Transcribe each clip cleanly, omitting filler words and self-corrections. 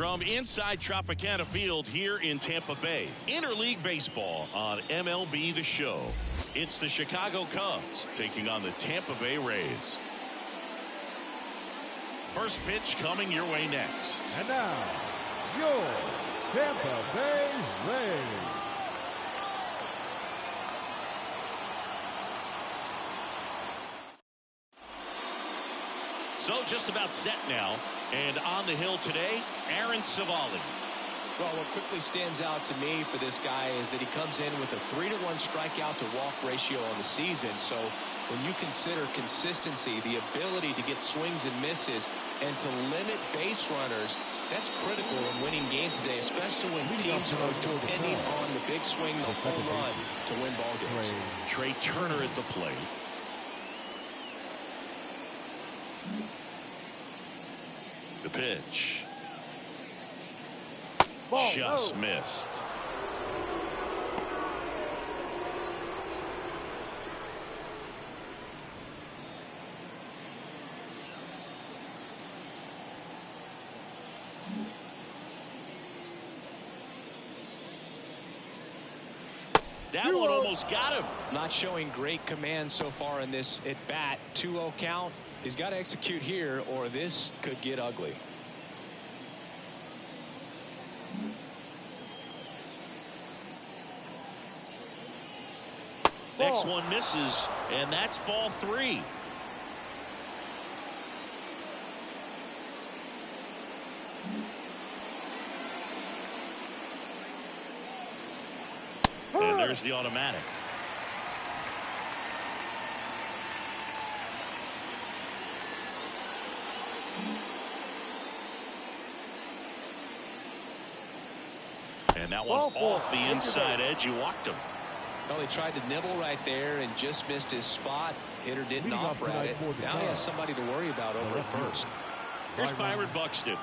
From inside Tropicana Field here in Tampa Bay, interleague baseball on MLB The Show. It's the Chicago Cubs taking on the Tampa Bay Rays. First pitch coming your way next. And now, your Tampa Bay Rays. So just about set now. And on the hill today, Aaron Savali. Well, what quickly stands out to me for this guy is that he comes in with a 3-to-1 strikeout to walk ratio on the season. So when you consider consistency, the ability to get swings and misses, and to limit base runners, that's critical in winning games today, especially when teams are depending on the big swing, the home run to win ball games. Trey Turner at the plate. The pitch. Ball, just missed. That one almost got him. Not showing great command so far in this at bat. 2-0 count. He's got to execute here or this could get ugly. Next one misses, and that's ball 3. And there's the automatic. And that one off the inside edge. You walked him. Well, he tried to nibble right there and just missed his spot. Hitter didn't offer at it. Now he has somebody to worry about over at first. Here's Byron Buxton.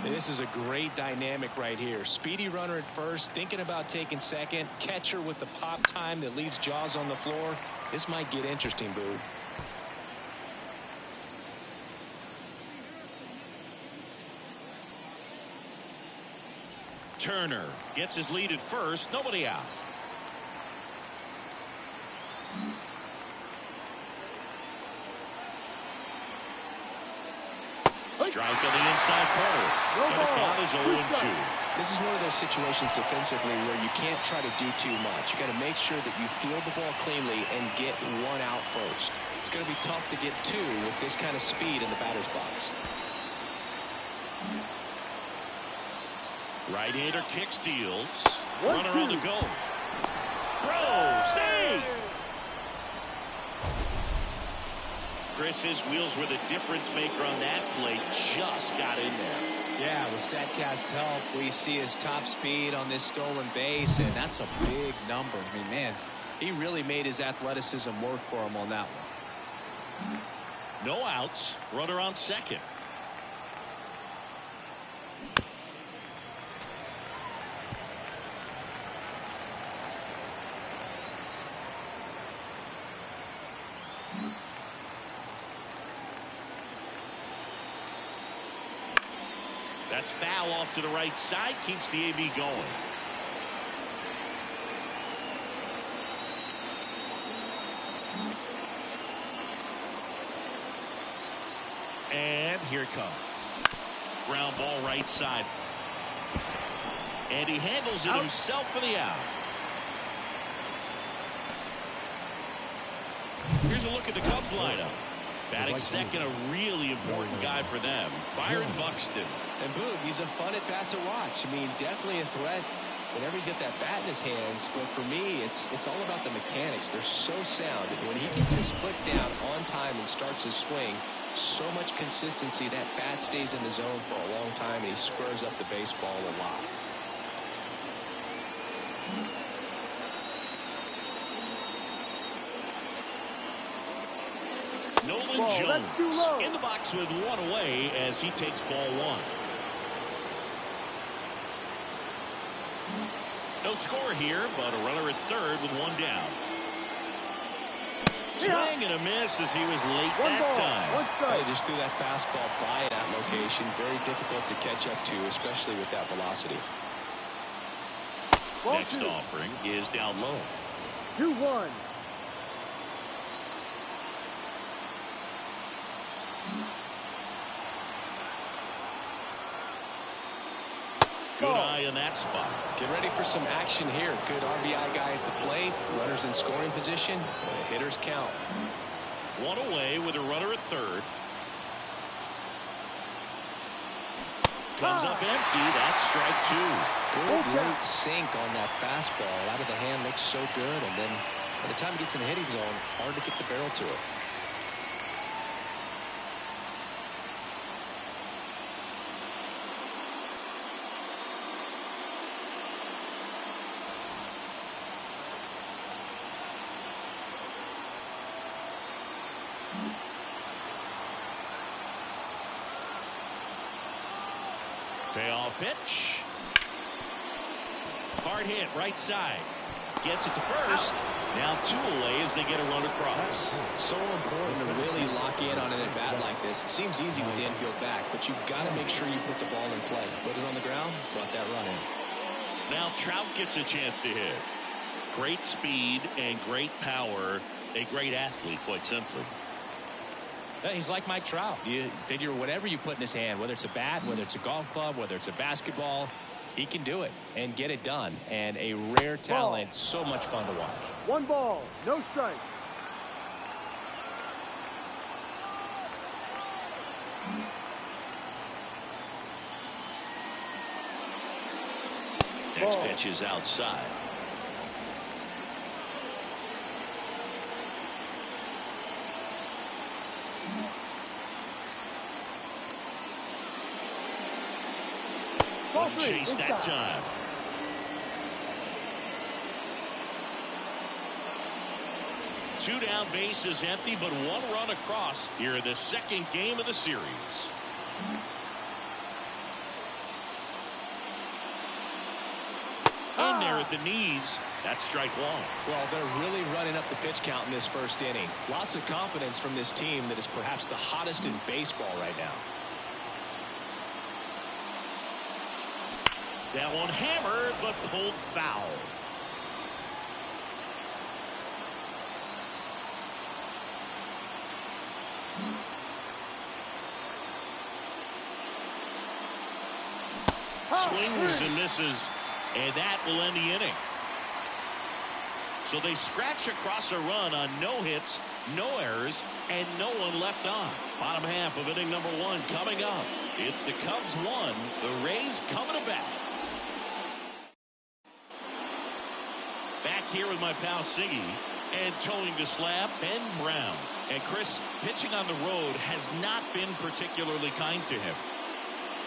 This is a great dynamic right here. Speedy runner at first, thinking about taking second. Catcher with the pop time that leaves Jaws on the floor. This might get interesting, Boo. Turner gets his lead at first. Nobody out. Strike on the inside corner. And the count is 0-2. This is one of those situations defensively where you can't try to do too much. You got to make sure that you field the ball cleanly and get one out first. It's going to be tough to get 2 with this kind of speed in the batter's box. Right-hander kicks, deals. Runner on the go. Throw, save! Chris, his wheels were the difference maker on that play. Just got in there. Yeah, with StatCast's help, we see his top speed on this stolen base, and that's a big number. I mean, man, he really made his athleticism work for him on that one. No outs. Runner on second. That's foul off to the right side. Keeps the AB going. And here it comes. Ground ball right side. And he handles it himself for the out. Here's a look at the Cubs lineup. Batting second, a really important guy for them, Byron Buxton. And Boog, he's a fun at bat to watch. I mean, definitely a threat whenever he's got that bat in his hands. But for me, it's all about the mechanics. They're so sound. And when he gets his foot down on time and starts his swing, so much consistency. That bat stays in the zone for a long time, and he squares up the baseball a lot. Nolan Jones in the box with one away as he takes ball 1. No score here, but a runner at third with one down. Swing and a miss as he was late that time. He just threw that fastball by that location. Very difficult to catch up to, especially with that velocity. Next offering is down low. 2-1. Good eye in that spot. Get ready for some action here. Good RBI guy at the plate. Runners in scoring position. Hitters count. One away with a runner at third. Comes up empty. That's strike two. Good late sink on that fastball. Out of the hand looks so good. And then by the time it gets in the hitting zone, hard to get the barrel to it. Payoff pitch. Hard hit right side. Gets it to first. Now two away as they get a run across. So important to really lock in on an at bat like this. It seems easy with the infield back, but you've got to make sure you put the ball in play. Put it on the ground, brought that run in. Now Trout gets a chance to hit. Great speed and great power. A great athlete, quite simply. He's like Mike Trout. You figure whatever you put in his hand, whether it's a bat, whether it's a golf club, whether it's a basketball, he can do it and get it done. And a rare talent, so much fun to watch. 1 ball, no strike. Next pitch is outside. Chase that time. Two down, bases empty, but one run across here in the second game of the series. In there at the knees. That's strike one. Well, they're really running up the pitch count in this first inning. Lots of confidence from this team that is perhaps the hottest in baseball right now. That one hammered, but pulled foul. Swings and misses, and that will end the inning. So they scratch across a run on no hits, no errors, and no one left on. Bottom half of inning number one coming up. It's the Cubs 1, the Rays coming to bat. Back here with my pal Siggy, and towing the slab, Ben Brown. And Chris, pitching on the road has not been particularly kind to him.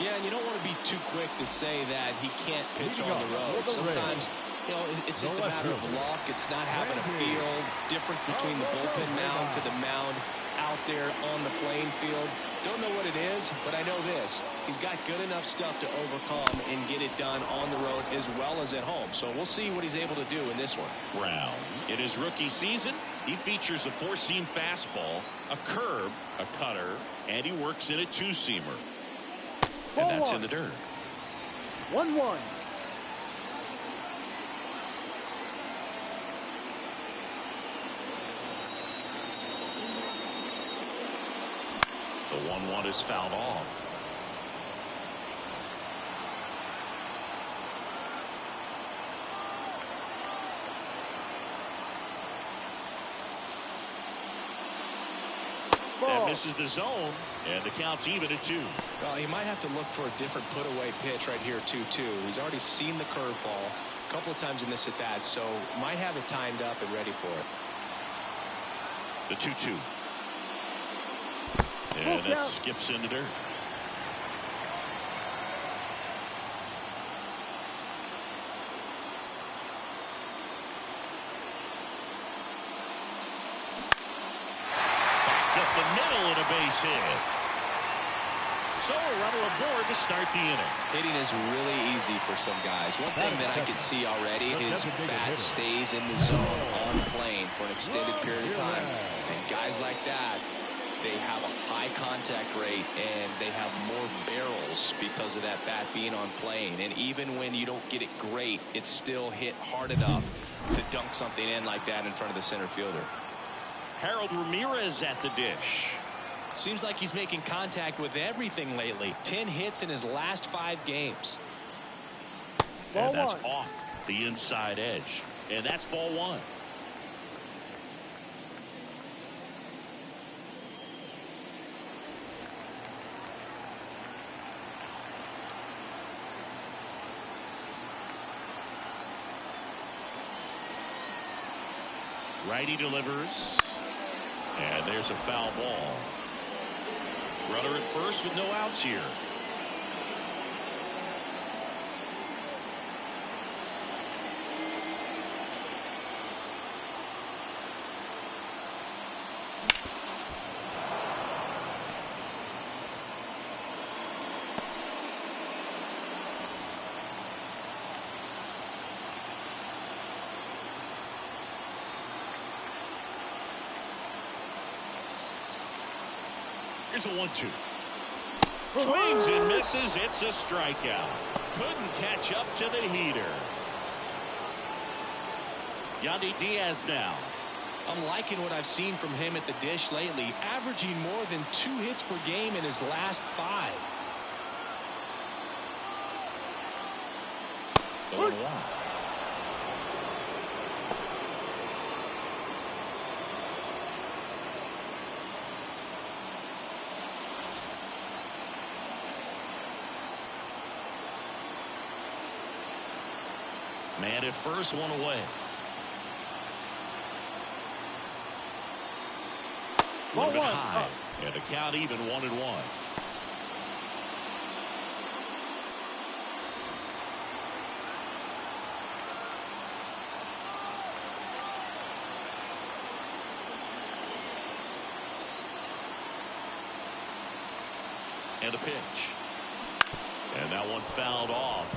Yeah, and you don't want to be too quick to say that he can't pitch on the road. Sometimes, you know, it's just a matter of luck. It's not having a feel. Difference between the bullpen mound to the mound out there on the playing field. Don't know what it is, but I know this. He's got good enough stuff to overcome and get it done on the road as well as at home. So we'll see what he's able to do in this one. Brown, in his rookie season, he features a four-seam fastball, a curve, a cutter, and he works in a two-seamer. And that's in the dirt. 1-1. The 1-1 is fouled off. That misses the zone, and the count's even at 2. Well, he might have to look for a different put-away pitch right here, 2-2. He's already seen the curveball a couple of times in this at-bat, so might have it timed up and ready for it. The 2-2. And that skips in the dirt. Back up the middle and a base hit. so a runner aboard to start the inning. Hitting is really easy for some guys. One thing that I can see already, his bat stays in the zone on plane for an extended period of time. And guys like that, they have a high contact rate and they have more barrels because of that bat being on plane. And even when you don't get it great, it's still hit hard enough to dunk something in like that in front of the center fielder. Harold Ramirez at the dish. Seems like he's making contact with everything lately. 10 hits in his last 5 games. And that's off the inside edge. And that's ball 1. Righty delivers. And there's a foul ball. Runner at first with no outs here. Here's a 1-2. Swings and misses. It's a strikeout. Couldn't catch up to the heater. Yandy Diaz now. I'm liking what I've seen from him at the dish lately, averaging more than 2 hits per game in his last 5. The 1-1. Man at first, 1 away. A little bit high. And the count even 1-1. And a pitch. And that one fouled off.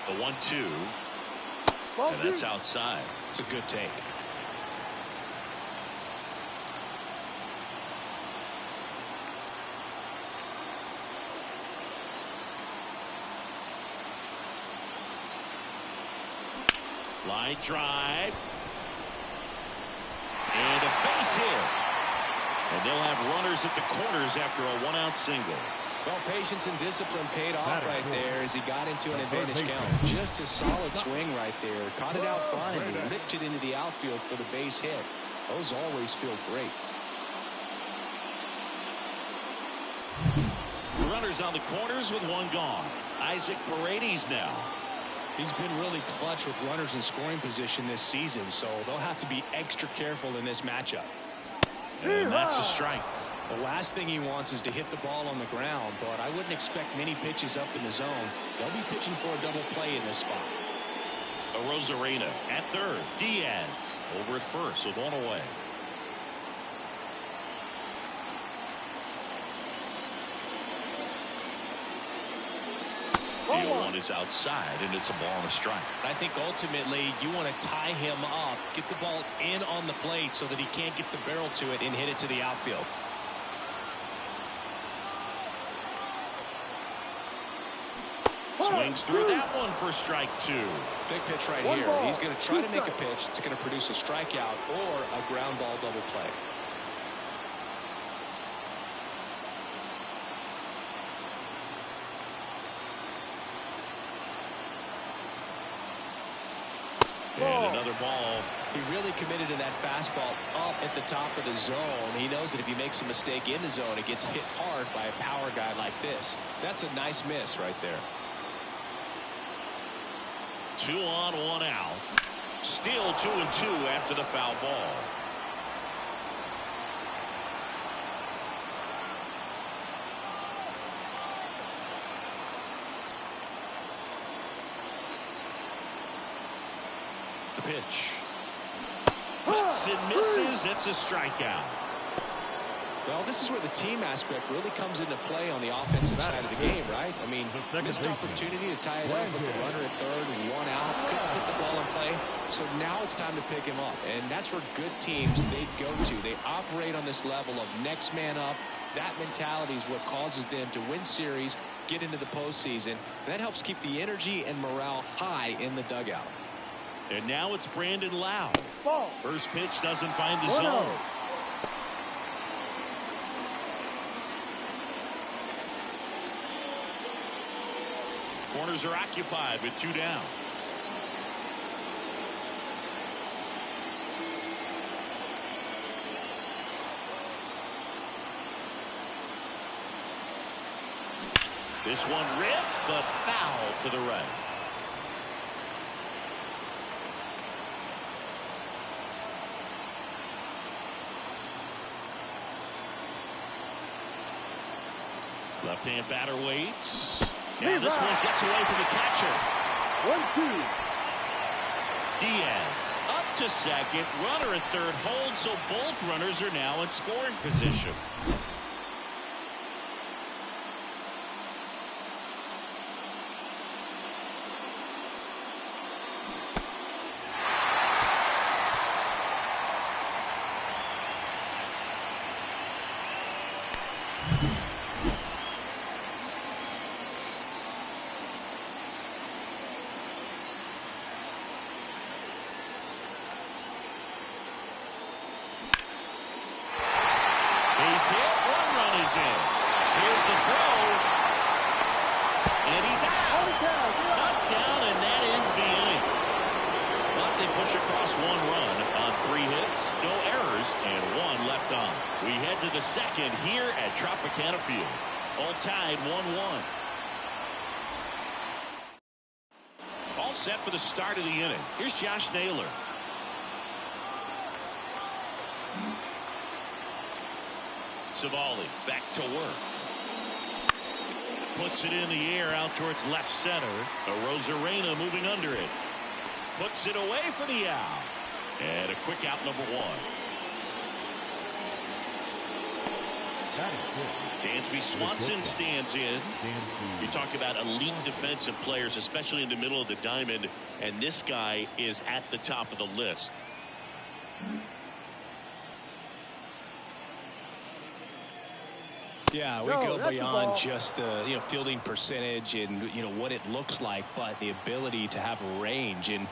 The 1-2. And that's outside. It's a good take. Line drive. And a base hit. And they'll have runners at the corners after a 1-out single. Well, patience and discipline paid off right there as he got into an advantage count. Just a solid swing right there. Caught it out front and ripped it into the outfield for the base hit. Those always feel great. Runners on the corners with 1 gone. Isaac Paredes now. He's been really clutch with runners in scoring position this season, so they'll have to be extra careful in this matchup. And that's a strike. The last thing he wants is to hit the ball on the ground, but I wouldn't expect many pitches up in the zone. They'll be pitching for a double play in this spot. Arozarena at third. Diaz over at first with 1 away. The 0-1 is outside, and it's a ball and a strike. I think ultimately you want to tie him up, get the ball in on the plate so that he can't get the barrel to it and hit it to the outfield. Swings through that one for strike 2. Big pitch right here. He's going to try to make a pitch that's going to produce a strikeout or a ground ball double play. And another ball. He really committed to that fastball up at the top of the zone. He knows that if he makes a mistake in the zone, it gets hit hard by a power guy like this. That's a nice miss right there. 2 on, 1 out. Still 2-2 after the foul ball. pitch. Hits and misses. It's a strikeout. Well, this is where the team aspect really comes into play on the offensive side of the game, right? I mean, missed opportunity to tie it up with the runner at third and one out. Couldn't put the ball in play. So now it's time to pick him up. And that's where good teams, they go to. They operate on this level of next man up. That mentality is what causes them to win series, get into the postseason. And that helps keep the energy and morale high in the dugout. And now it's Brandon Lau. First pitch doesn't find the zone. Corners are occupied with 2 down. This one ripped, but foul to the right. Left-hand batter waits. And this one gets away from the catcher. 1-2. Diaz up to second. Runner at third holds, so both runners are now in scoring position. He's hit. 1 run is in. Here's the throw. And he's out. Cut down, and that ends the inning. But they push across 1 run on 3 hits, no errors, and 1 left on. We head to the second here at Tropicana Field. All tied 1-1. All set for the start of the inning. Here's Josh Naylor. Savali back to work. Puts it in the air out towards left center. Arozarena moving under it. Puts it away for the out. And a quick out, number 1. Dansby Swanson stands in. You talk about elite defensive players, especially in the middle of the diamond, and this guy is at the top of the list. Yeah, we go beyond just the fielding percentage and what it looks like, but the ability to have range and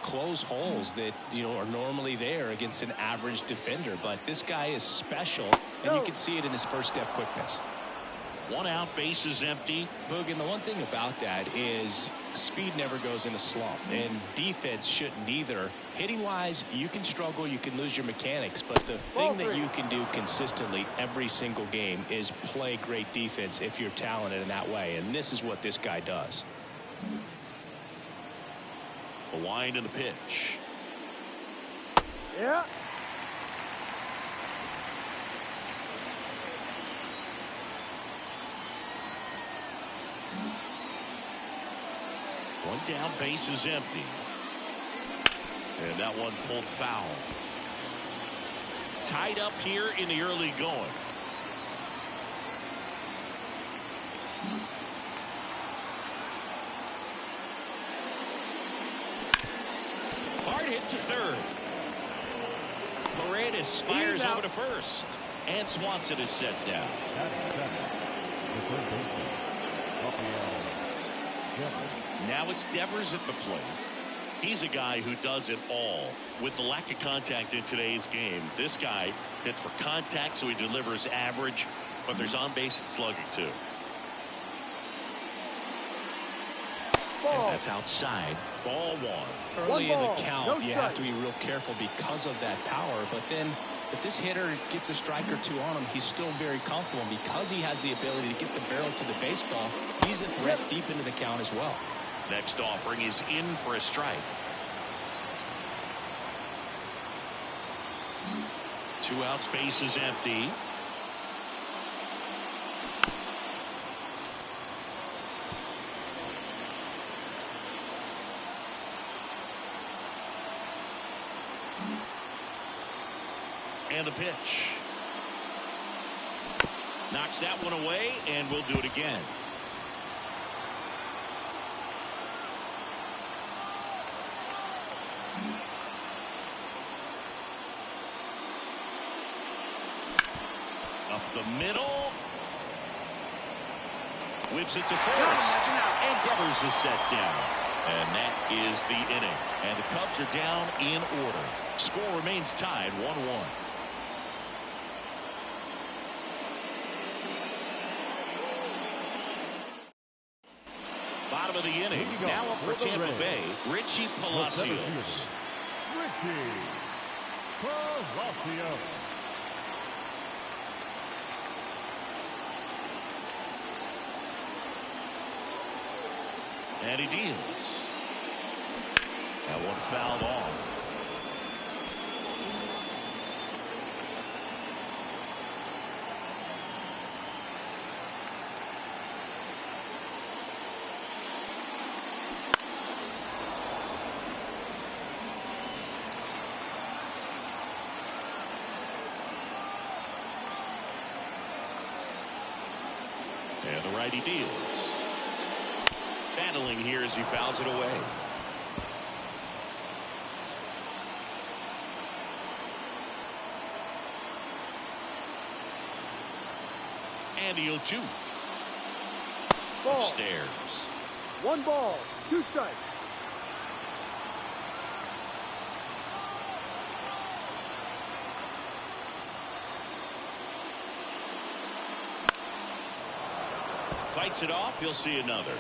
close holes that are normally there against an average defender. But this guy is special, and you can see it in his first step quickness. 1 out, base is empty. Boog, and the one thing about that is speed never goes in a slump, and defense shouldn't either. Hitting-wise, you can struggle, you can lose your mechanics, but the thing that you can do consistently every single game is play great defense if you're talented in that way, and this is what this guy does. The wind and the pitch. Yeah. One down, base is empty. And that one pulled foul. Tied up here in the early going. Hard hit to third. Paredes fires over to first. And Swanson is set down. Now it's Devers at the plate. He's a guy who does it all. With the lack of contact in today's game, this guy hits for contact, so he delivers average, but there's on base and slugging too. And that's outside. Ball 1. Early in the count, you have to be real careful because of that power, but then if this hitter gets a strike or 2 on him, he's still very comfortable. And because he has the ability to get the barrel to the baseball, he's a threat deep into the count as well. Next offering is in for a strike. 2 outs, base is empty. And the pitch. Knocks that one away, and we'll do it again. Up the middle. Whips it to first. And Devers is set down. And that is the inning. And the Cubs are down in order. Score remains tied 1-1. Bottom of the inning. Now up for Tampa Bay, Richie Palacios. Richie Palacios. And he deals. That one fouled off. And the righty deals. Battling here as he fouls it away. And the 0-2. Ball. Upstairs. 1 ball, 2 strikes. Fights it off. He'll see another.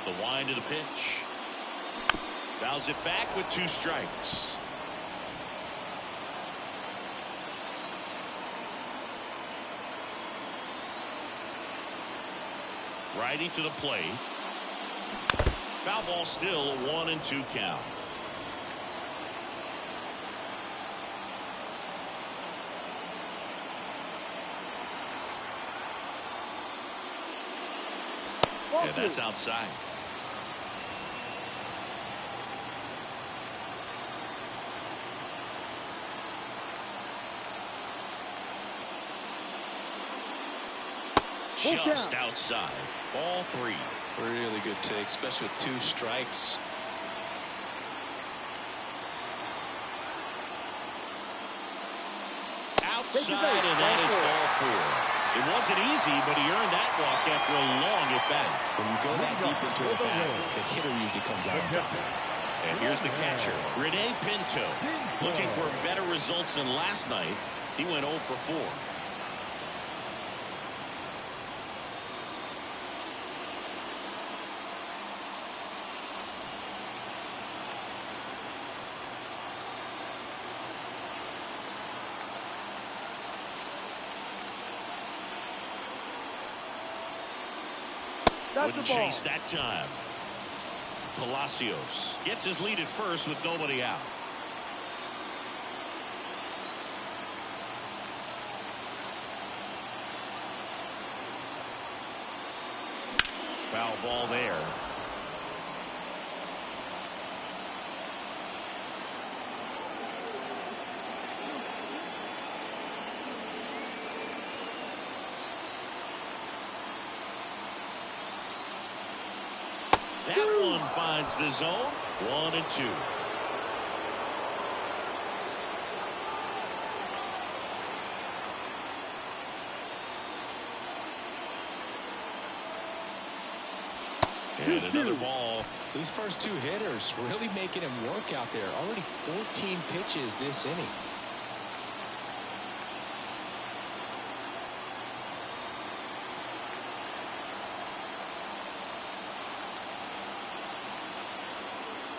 The wind of the pitch. Fouls it back with 2 strikes. Righty to the plate. Foul ball still, a 1-2 count. Yeah, that's outside. Just outside. Ball 3. Really good take, especially with 2 strikes. Outside, and that is ball 4. It wasn't easy, but he earned that walk after a long at bat. When you go that deep into a bat, the hitter usually comes out on top. And here's the catcher, Rene Pinto. Looking for better results than last night. He went 0 for 4. Wouldn't chase that time. Palacios gets his lead at first with nobody out. Foul ball there. That one finds the zone. 1-2. And another ball. These first 2 hitters really making him work out there. Already 14 pitches this inning.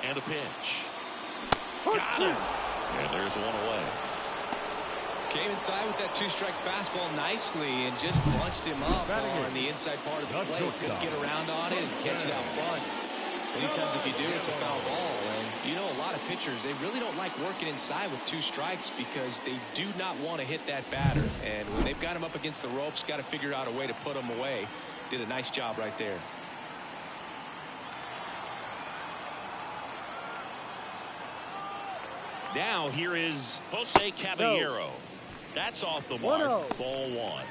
And a pitch. Got him. And there's one away. Came inside with that 2-strike fastball nicely and just bunched him up on the inside part of the plate. Couldn't get around on it and catch it out front. Many times if you do, it's a foul ball. And you know, a lot of pitchers, they really don't like working inside with 2 strikes because they do not want to hit that batter. And when they've got him up against the ropes, got to figure out a way to put him away. Did a nice job right there. Now here is Jose Caballero. No. That's off the mark. 1-0. Ball one.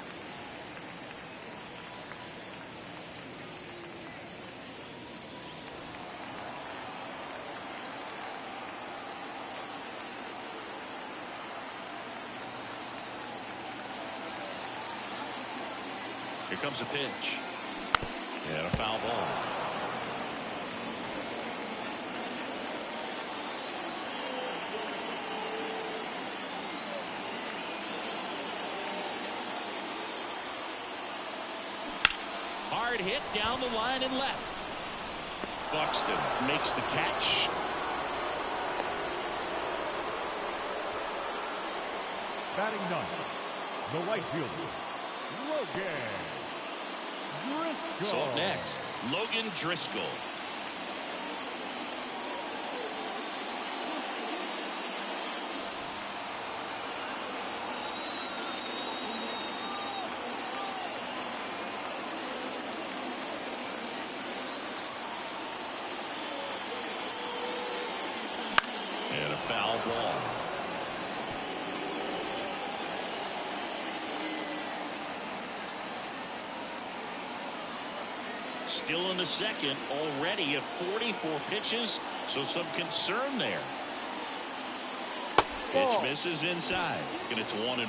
Here comes a pitch. And a foul ball. Hard hit down the line and left. Buxton makes the catch. Batting ninth, the right fielder, Logan Driscoll. So up next, Logan Driscoll. And a foul ball. Still in the second, already at 44 pitches, so some concern there. Pitch misses inside, and it's 1-1.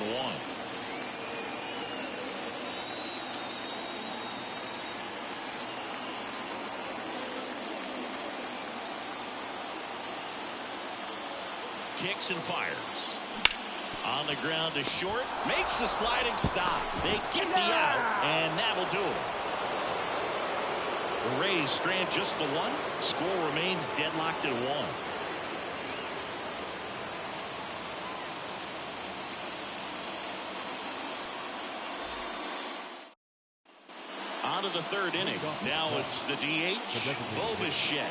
Kicks and fires. On the ground to short, makes the sliding stop. They get the out, and that'll do it. The Rays strand just the one. Score remains deadlocked at 1. On to the third inning. Now it's the DH, Bo Bichette.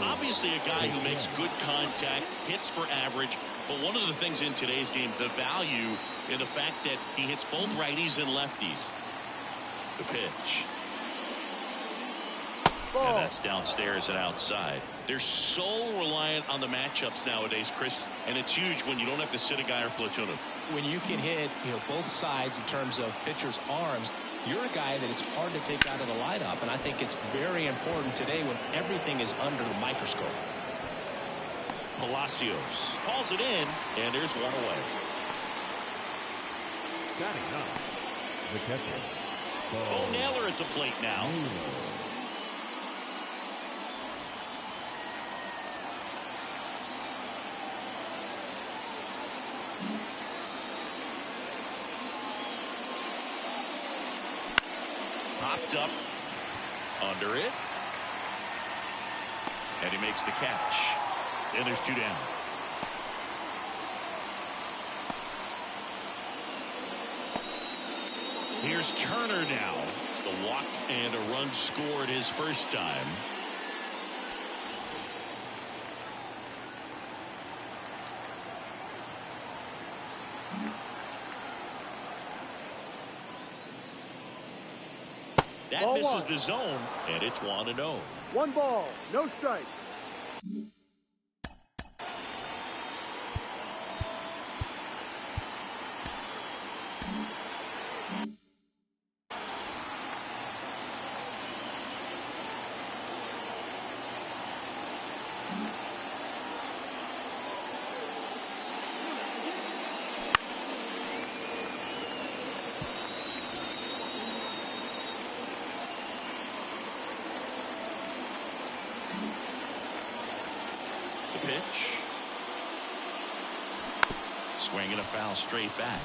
Obviously a guy who makes good contact, hits for average, but one of the things in today's game, the value in the fact that he hits both righties and lefties. The pitch. And that's downstairs and outside. They're so reliant on the matchups nowadays, Chris, and it's huge when you don't have to sit a guy or platoon him. When you can hit, both sides in terms of pitchers' arms, you're a guy that it's hard to take out of the lineup, and I think it's very important today when everything is under the microscope. Palacios calls it in, and there's one away. Batting up, the catcher, Bo Naylor at the plate now. Popped up under it, and he makes the catch, and there's 2 down. Here's Turner now. The walk and a run scored his first time. That ball misses one. the zone, and it's 1-0. 1 ball, no strike. Pitch. Swing and a foul straight back.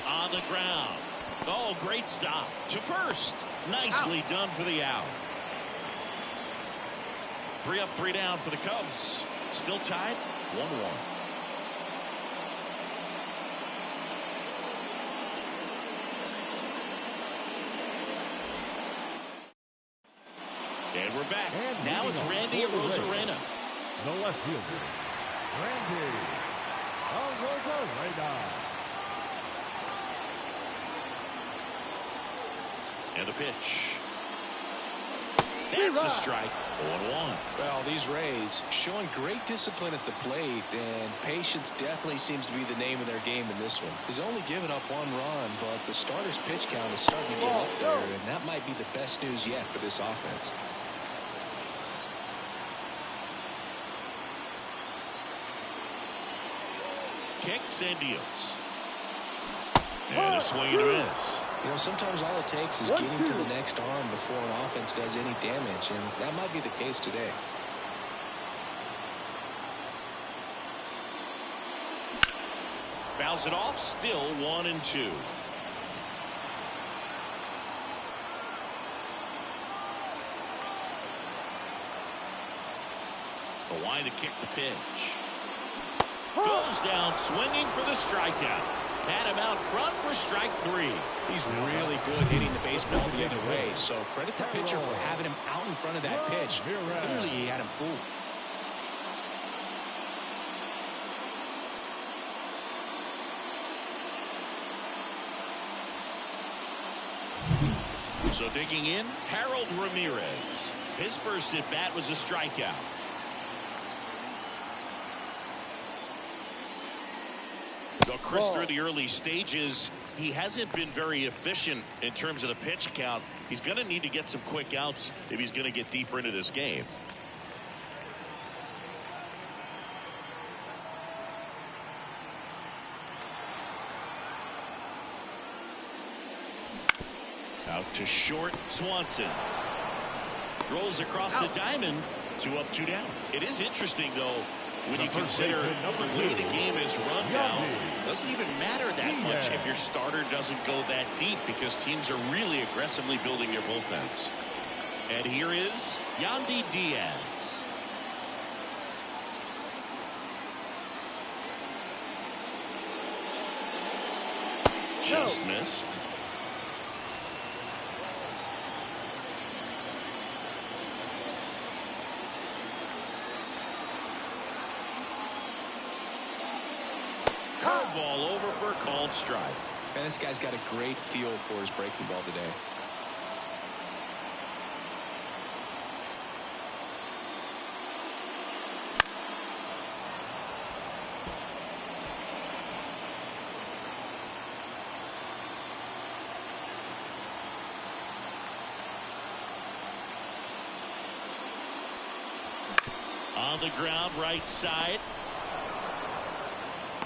On the ground. Oh, great stop to first. Nicely done for the out. 3 up, 3 down for the Cubs. Still tied, 1-1. And we're back. And now it's Randy Arozarena. The left fielder, Randy Arozarena. And the pitch. That's a strike. 0-1. Well, these Rays showing great discipline at the plate, and patience definitely seems to be the name of their game in this one. He's only given up 1 run, but the starter's pitch count is starting to get up there, and that might be the best news yet for this offense. Kicks and deals. And a swing and a miss. You know, sometimes all it takes is getting to the next arm before an offense does any damage, and that might be the case today. Fouls it off, still 1-2. The line to kick the pitch. Goes down swinging for the strikeout. Had him out front for strike 3. He's really good hitting the baseball the other way, so credit the pitcher for having him out in front of that pitch. Clearly he had him fooled. So digging in, Harold Ramirez. His first at bat was a strikeout. Though Chris, through the early stages, he hasn't been very efficient in terms of the pitch count. He's going to need to get some quick outs if he's going to get deeper into this game. Out to short, Swanson. Throws across the diamond. 2 up, 2 down. It is interesting, though, when you consider the way the game is run now. Doesn't even matter that much if your starter doesn't go that deep, because teams are really aggressively building their bullpens. And here is Yandy Diaz. Just missed. Curveball over for a called strike. And this guy's got a great feel for his breaking ball today. On the ground, right side.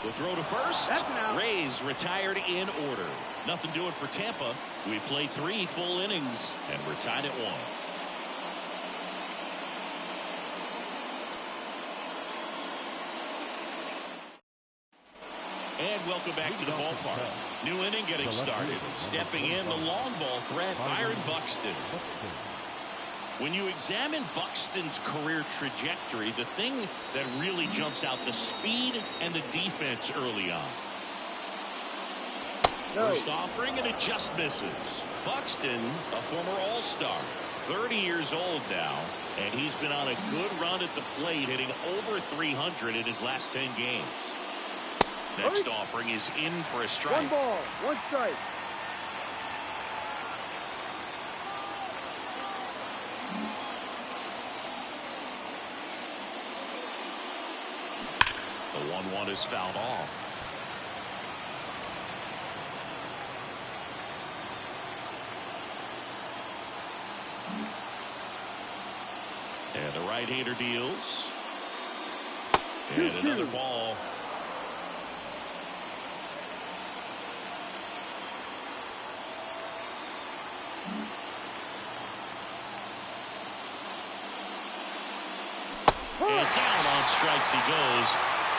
The throw to first. Rays retired in order. Nothing doing for Tampa. We played 3 full innings, and we're tied at 1. And welcome back to the ballpark. New inning getting started. Stepping in, the long ball threat, Byron Buxton. When you examine Buxton's career trajectory, the thing that really jumps out, the speed and the defense early on. First offering, and it just misses. Buxton, a former All-Star, 30 years old now, and he's been on a good run at the plate, hitting over 300 in his last 10 games. Next offering is in for a strike. 1 ball, 1 strike. The 1-1 is fouled off. And the right-hander deals. And another ball. And down on strikes he goes.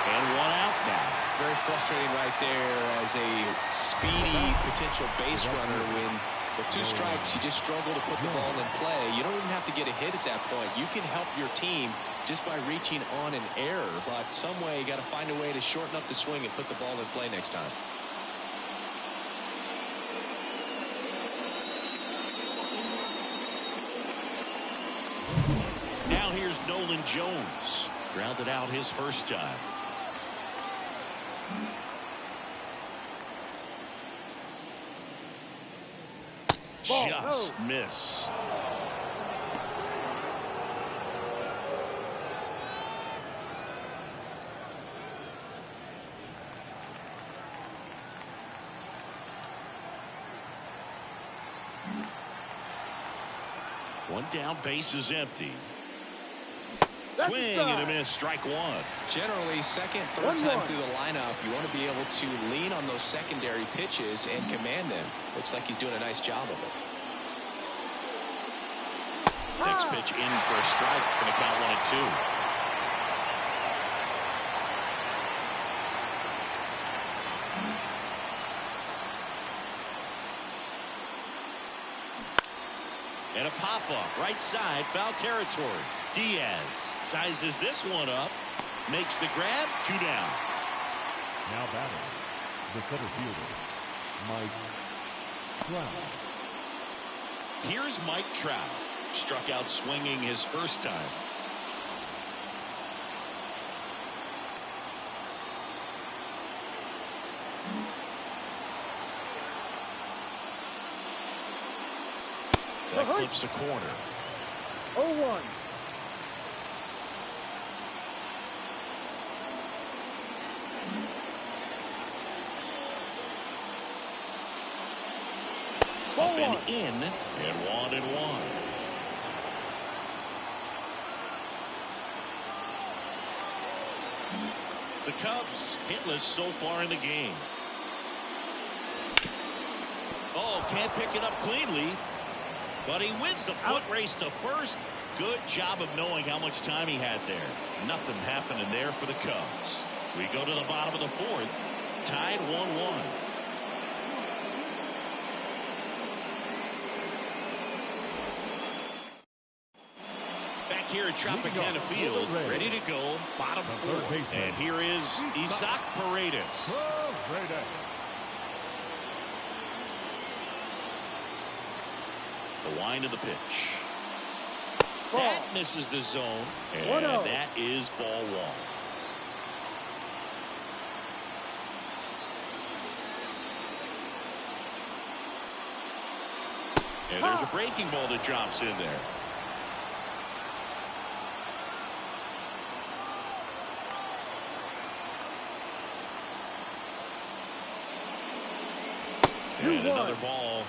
And 1 out now. Very frustrating right there as a speedy potential base runner. When with 2 strikes, you just struggle to put the ball in play. You don't even have to get a hit at that point. You can help your team just by reaching on an error. But some way, you got to find a way to shorten up the swing and put the ball in play next time. Nolan Jones grounded out his first time. Just missed. One down, base is empty. Swing and a miss, strike one. Generally, second, third time through the lineup, you want to be able to lean on those secondary pitches and command them. Looks like he's doing a nice job of it. Next pitch in for a strike. Going to count 1-2. And a pop-up, right side, foul territory. Diaz sizes this one up, makes the grab, 2 down. Now batting, the center fielder, Mike Trout. Here's Mike Trout. Struck out swinging his first time. That clips the corner. 0-1. Up and in, and 1-1. The Cubs hitless so far in the game. Oh, can't pick it up cleanly. But he wins the foot race to first. Good job of knowing how much time he had there. Nothing happening there for the Cubs. We go to the bottom of the fourth. Tied 1-1. Back here at Tropicana Field, ready to go, bottom fourth. And here is Isaac Paredes. The wind of the pitch. That misses the zone, and that is ball one. And there's a breaking ball that drops in there. And another ball.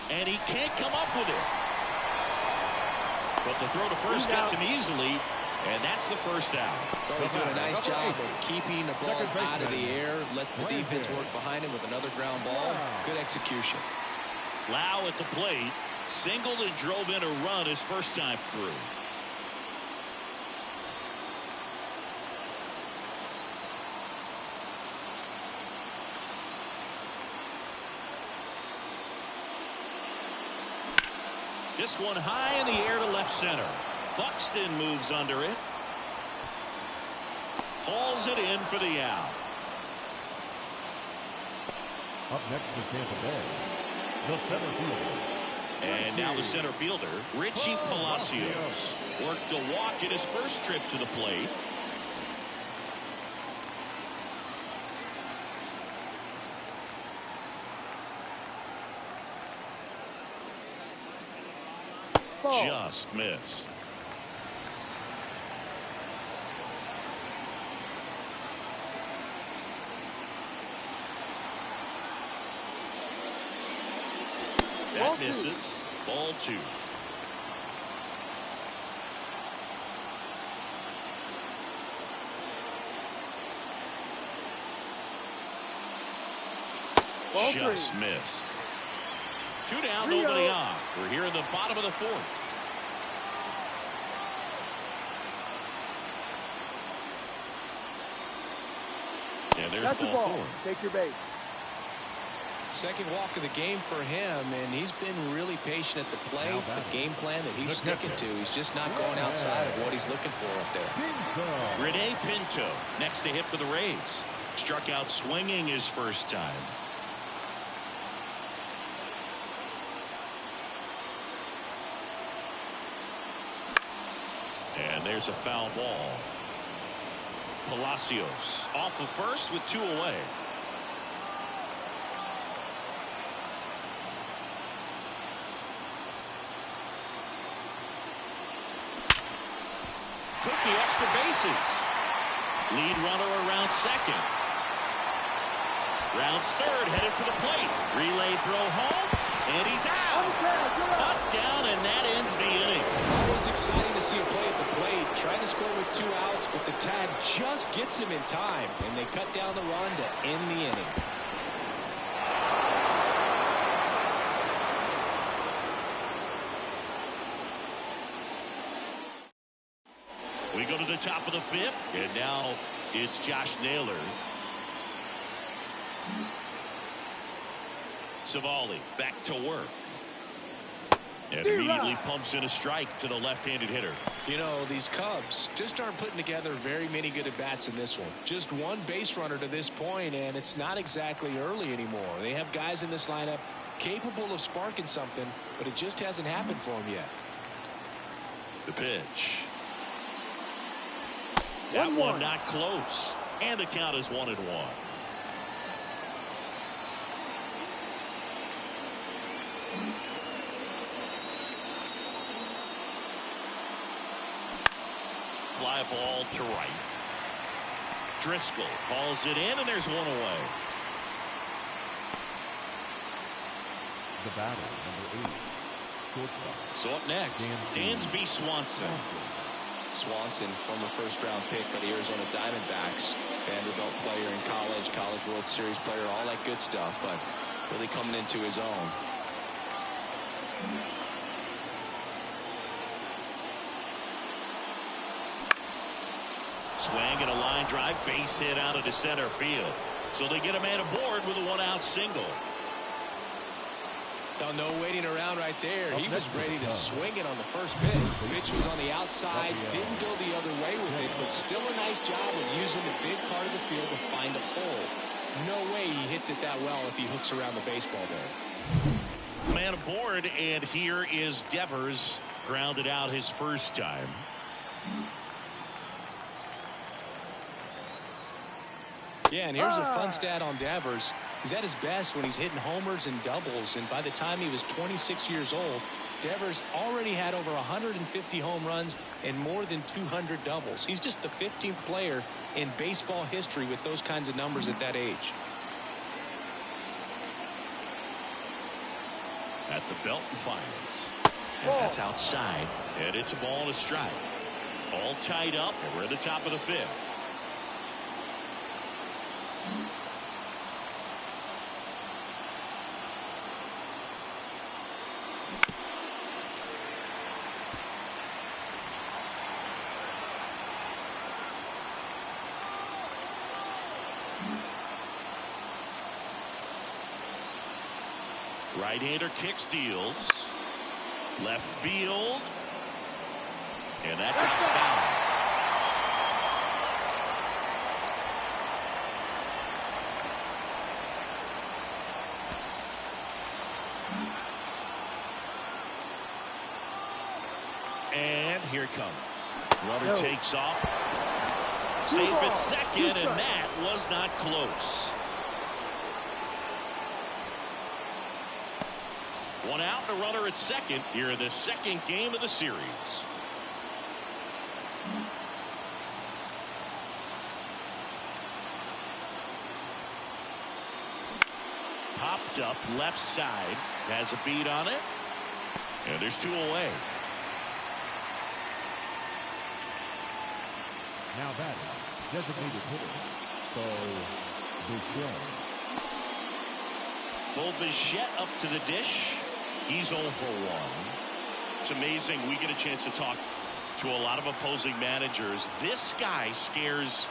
And he can't come up with it. But the throw to first gets him easily, and that's the first out. He's doing a nice job of keeping the ball out of the air, lets the defense work behind him with another ground ball. Good execution. Lau at the plate, singled and drove in a run his first time through. This one high in the air to left center. Buxton moves under it. Hauls it in for the out. Up next for Tampa Bay, the center fielder. And now the center fielder, Richie Palacios. Worked a walk in his first trip to the plate. Just missed. That misses. Ball two. Just missed. 2 down, nobody on. We're here in the bottom of the fourth. And there's ball four. Take your base. Second walk of the game for him, and he's been really patient at the plate. The game plan that he's sticking to, he's just not going outside of what he's looking for up there. Rene Pinto next to hit for the Rays. Struck out swinging his first time. And there's a foul ball. Palacios off of first with 2 away. Took the extra bases. Lead runner around second. Rounds third, headed for the plate. Relay throw home, and he's out. Up, down, and that ends the inning. Always exciting to see a play at the plate. Trying to score with 2 outs, but the tag just gets him in time, and they cut down the run to end the inning. We go to the top of the 5th, and now it's Josh Naylor. Savali back to work. And immediately pumps in a strike to the left-handed hitter. You know, these Cubs just aren't putting together very many good at-bats in this one. Just 1 base runner to this point, and it's not exactly early anymore. They have guys in this lineup capable of sparking something, but it just hasn't happened for them yet. The pitch. That one not close. And the count is 1-1. Fly ball to right. Driscoll hauls it in, and there's 1 away. The batter, number 8. Shortstop. So up next, Dansby Swanson. Swanson, former first-round pick by the Arizona Diamondbacks. Vanderbilt player in college, College World Series player, all that good stuff, but really coming into his own. Swing and a line drive, base hit out into center field. So they get a man aboard with a 1-out single. Now, no waiting around right there. He was ready to swing it on the first pitch. The pitch was on the outside, didn't go the other way with it, but still a nice job of using the big part of the field to find a hole. No way he hits it that well if he hooks around the baseball there. Man aboard, and here is Devers, grounded out his first time. Yeah, and here's a fun stat on Devers. He's at his best when he's hitting homers and doubles, and by the time he was 26 years old, Devers already had over 150 home runs and more than 200 doubles. He's just the 15th player in baseball history with those kinds of numbers at that age. At the belt and fires. And that's outside. And it's a ball and a strike. All tied up, and we're at the top of the 5th. Right-hander kicks, deals. Left field. And that's out foul. And here it comes. Runner takes off. Safe at second, and that was not close. 1 out and a runner at second here in the second game of the series. Popped up left side, has a beat on it, and there's 2 away. Now batting, designated hitter, Bo Bichette up to the dish. He's 0 for 1. It's amazing. We get a chance to talk to a lot of opposing managers. This guy scares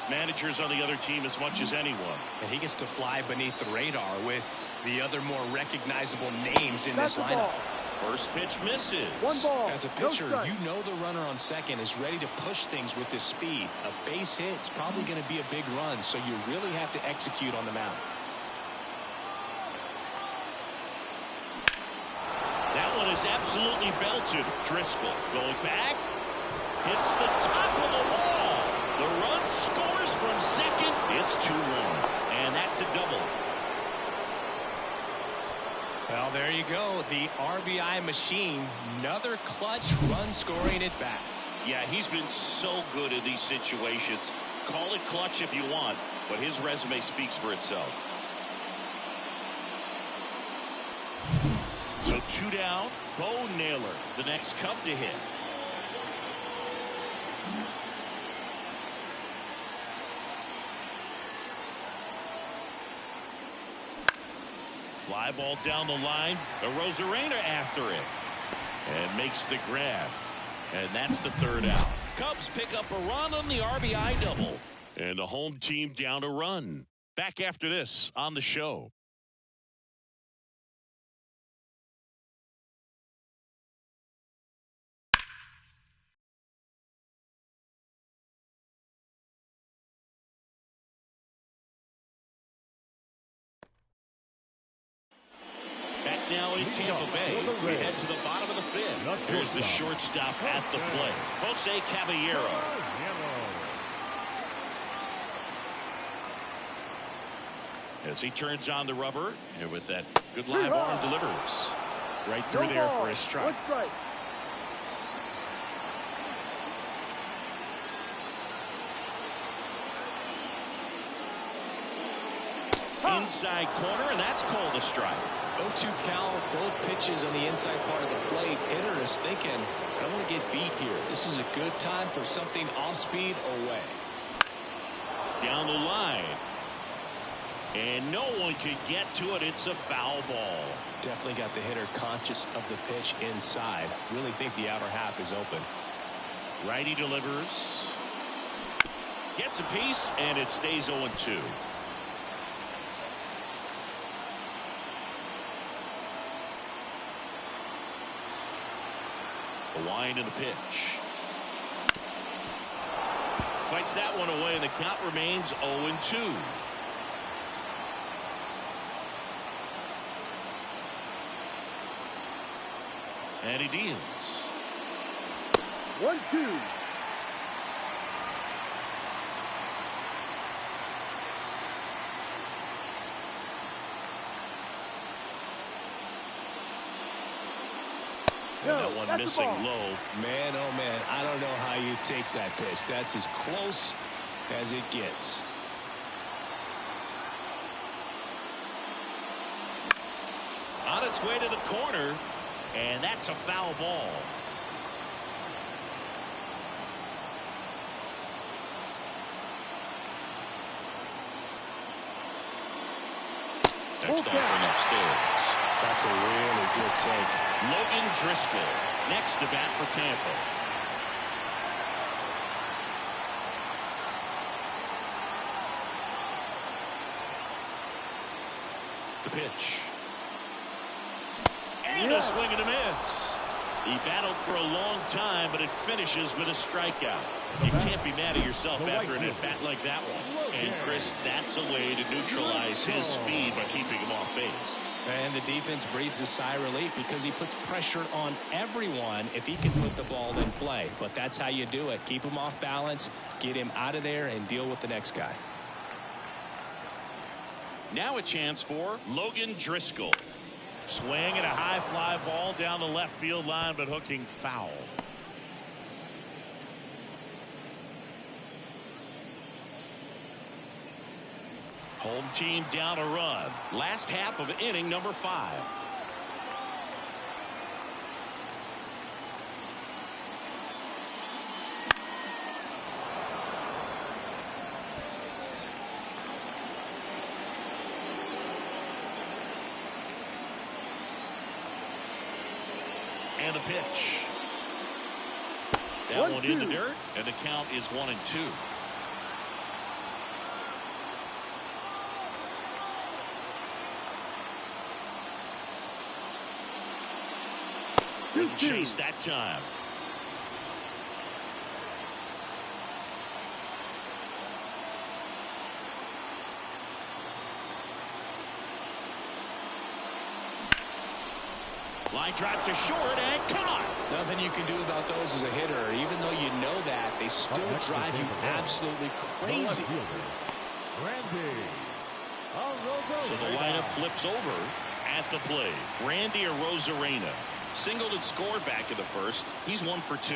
managers on the other team as much as anyone. And he gets to fly beneath the radar with the other more recognizable names in this lineup. First pitch misses. 1 ball. As a pitcher, you know the runner on second is ready to push things with his speed. A base hit's probably going to be a big run, so you really have to execute on the mound. That one is absolutely belted. Driscoll going back. Hits the top of the wall. The run scores from second. It's 2-1. And that's a double. Well, there you go. The RBI machine. Another clutch run scoring at bat. Yeah, he's been so good in these situations. Call it clutch if you want, but his resume speaks for itself. So 2 down. Bo Naylor, the next Cub to hit. Fly ball down the line. Arozarena after it. And makes the grab. And that's the 3rd out. Cubs pick up a run on the RBI double. And the home team down a run. Back after this on the show. Now in Tampa Bay, we head to the bottom of the 5th. Here's the shortstop at the plate, Jose Caballero. As he turns on the rubber, and with that good live arm delivers. Right through there for a strike. Inside corner, and that's called a strike. 0-2 count, both pitches on the inside part of the plate. Hitter is thinking, I don't want to get beat here. This is a good time for something off speed away. Down the line. And no one can get to it. It's a foul ball. Definitely got the hitter conscious of the pitch inside. Really think the outer half is open. Righty delivers. Gets a piece, and it stays 0-2. The wind and the pitch. Fights that one away, and the count remains 0-2. And he deals. 1-2. And that one missing low. Man, oh man, I don't know how you take that pitch. That's as close as it gets. On its way to the corner, and that's a foul ball. Next offering upstairs. That's a really good take. Logan Driscoll next to bat for Tampa. The pitch. And a swing and a miss. He battled for a long time, but it finishes with a strikeout. You can't be mad at yourself after an at-bat like that one. And, Chris, that's a way to neutralize his speed by keeping him off base. And the defense breathes a sigh of relief because he puts pressure on everyone if he can put the ball in play. But that's how you do it. Keep him off balance, get him out of there, and deal with the next guy. Now a chance for Logan Driscoll. Swing and a high fly ball down the left field line, but hooking foul. Home team down a run. Last half of inning number 5. And the pitch. That one in the dirt, and the count is 1-2. Couldn't chase that time. Line drive to short and caught. Nothing you can do about those as a hitter. Even though you know that, they still drive you absolutely crazy. So the lineup flips over at the plate. Randy Arozarena singled and scored back in the first. He's 1 for 2.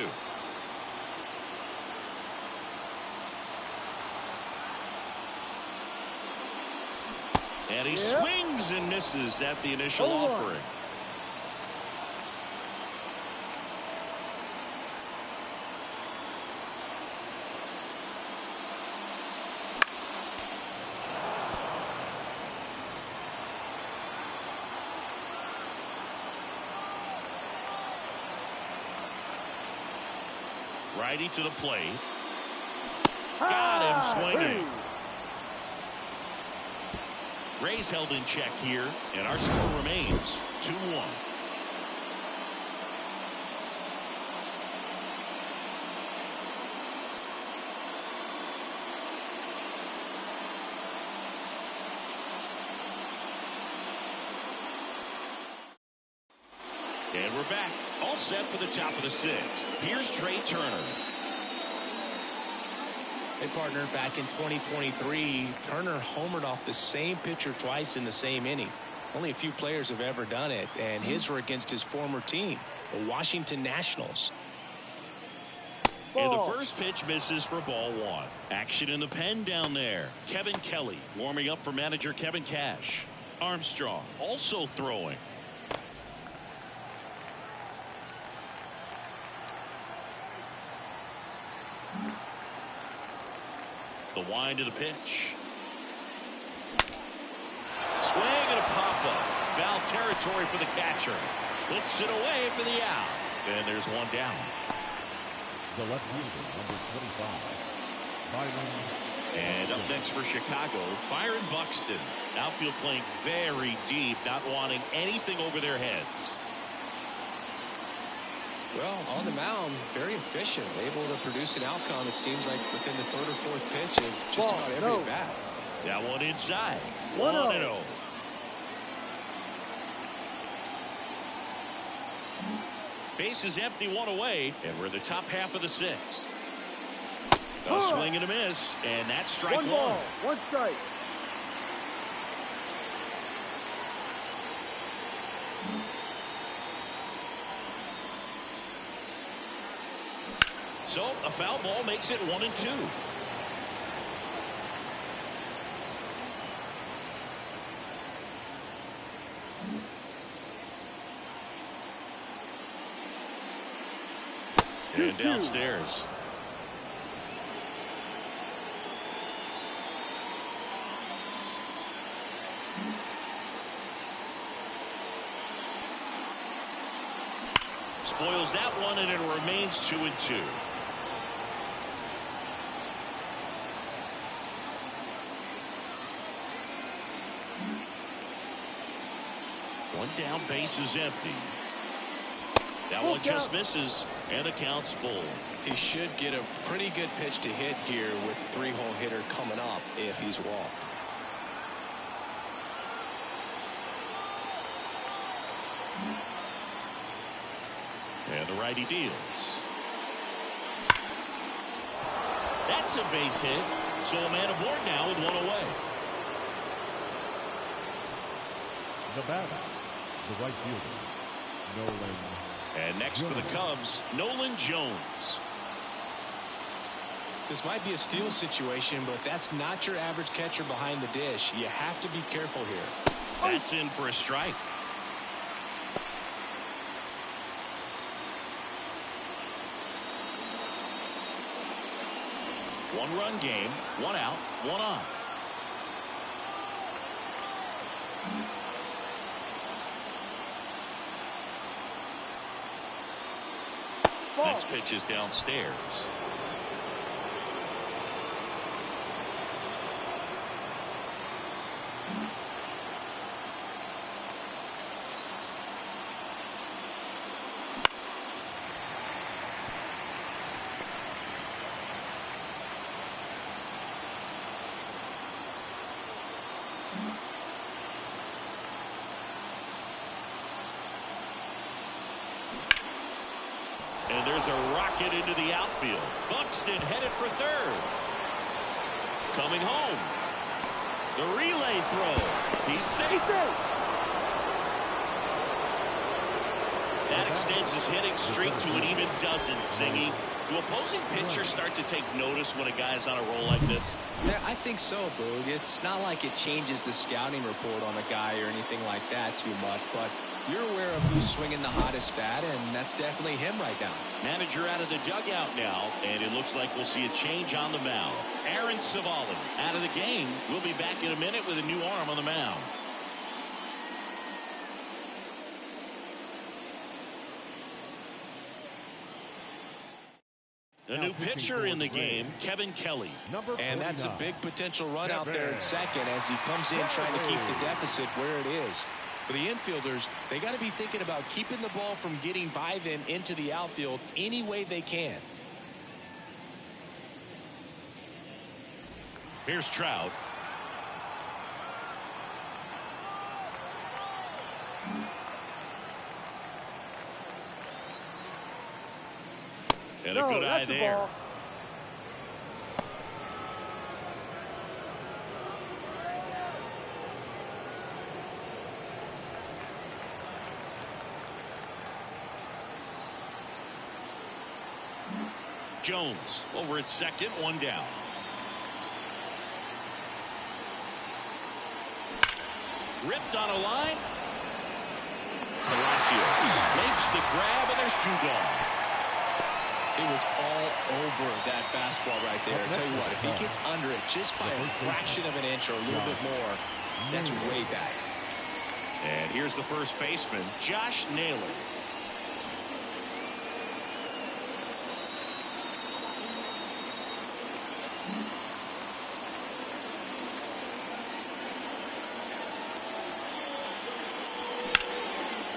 And he swings and misses at the initial offering. Righty to the plate. Got him swinging. Rays held in check here, and our score remains 2-1. And we're back. All set for the top of the 6th. Here's Trey Turner. Hey, partner, back in 2023, Turner homered off the same pitcher twice in the same inning. Only a few players have ever done it, and his were against his former team, the Washington Nationals. And the first pitch misses for ball 1. Action in the pen down there. Kevin Kelly warming up for manager Kevin Cash. Armstrong also throwing. The wind to the pitch. Swing and a pop-up. Foul territory for the catcher. Hooks it away for the out. And there's one down. The left fielder, number 25, Byron. And up next for Chicago, Byron Buxton. Outfield playing very deep, not wanting anything over their heads. Well, on the mound, very efficient, able to produce an outcome, it seems like, within the 3rd or 4th pitch of just about every at bat. That one inside. 1-0. Base is empty, 1 away, and we're in the top half of the 6th. A swing and a miss, and that's strike 1. 1 strike. So a foul ball makes it 1-2. And downstairs. Spoils that one, and it remains 2-2. One down, base is empty. That one just misses, and the count's full. He should get a pretty good pitch to hit here with 3-hole hitter coming up if he's walked. And the righty deals. That's a base hit. So a man aboard now with 1 away. The batter, the right fielder, Nolan. And next for the Cubs, Nolan Jones. This might be a steal situation, but that's not your average catcher behind the dish. You have to be careful here. That's in for a strike. One-run game, 1 out, 1 on. Next pitch is downstairs. And there's a rocket into the outfield. Buxton headed for third. Coming home. The relay throw. He's safe. That extends his hitting streak to an even dozen, Singy. Do opposing pitchers start to take notice when a guy's on a roll like this? Yeah, I think so, Boog. It's not like it changes the scouting report on a guy or anything like that too much, but you're aware of who's swinging the hottest bat, and that's definitely him right now. Manager out of the dugout now, and it looks like we'll see a change on the mound. Aaron Civale out of the game. We'll be back in a minute with a new arm on the mound. A new pitcher in the game, Kevin Kelly. And that's a big potential run out there at second as he comes in trying to keep the deficit where it is. For the infielders, they got to be thinking about keeping the ball from getting by them into the outfield any way they can. Here's Trout. And a good eye there. Jones over at second, one down. Ripped on a line. Palacios makes the grab, and there's two gone. It was all over that fastball right there. I'll tell you what, if he gets under it just by a fraction of an inch or a little bit more, that's way back. And here's the first baseman, Josh Naylor.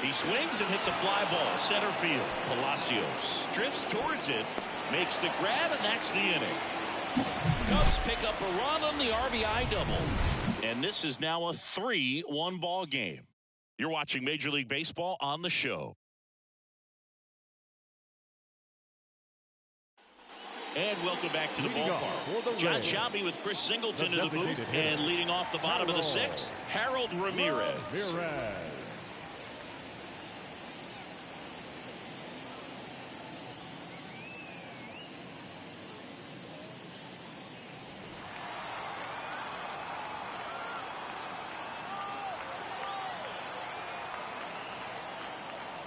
He swings and hits a fly ball center field. Palacios drifts towards it, makes the grab, and that's the inning. Cubs pick up a run on the RBI double, and this is now a 3-1 ball game. You're watching Major League Baseball on the show. And welcome back to the ballpark. John Shelby with Chris Singleton in the booth, and leading off the bottom of the sixth, Harold Ramirez.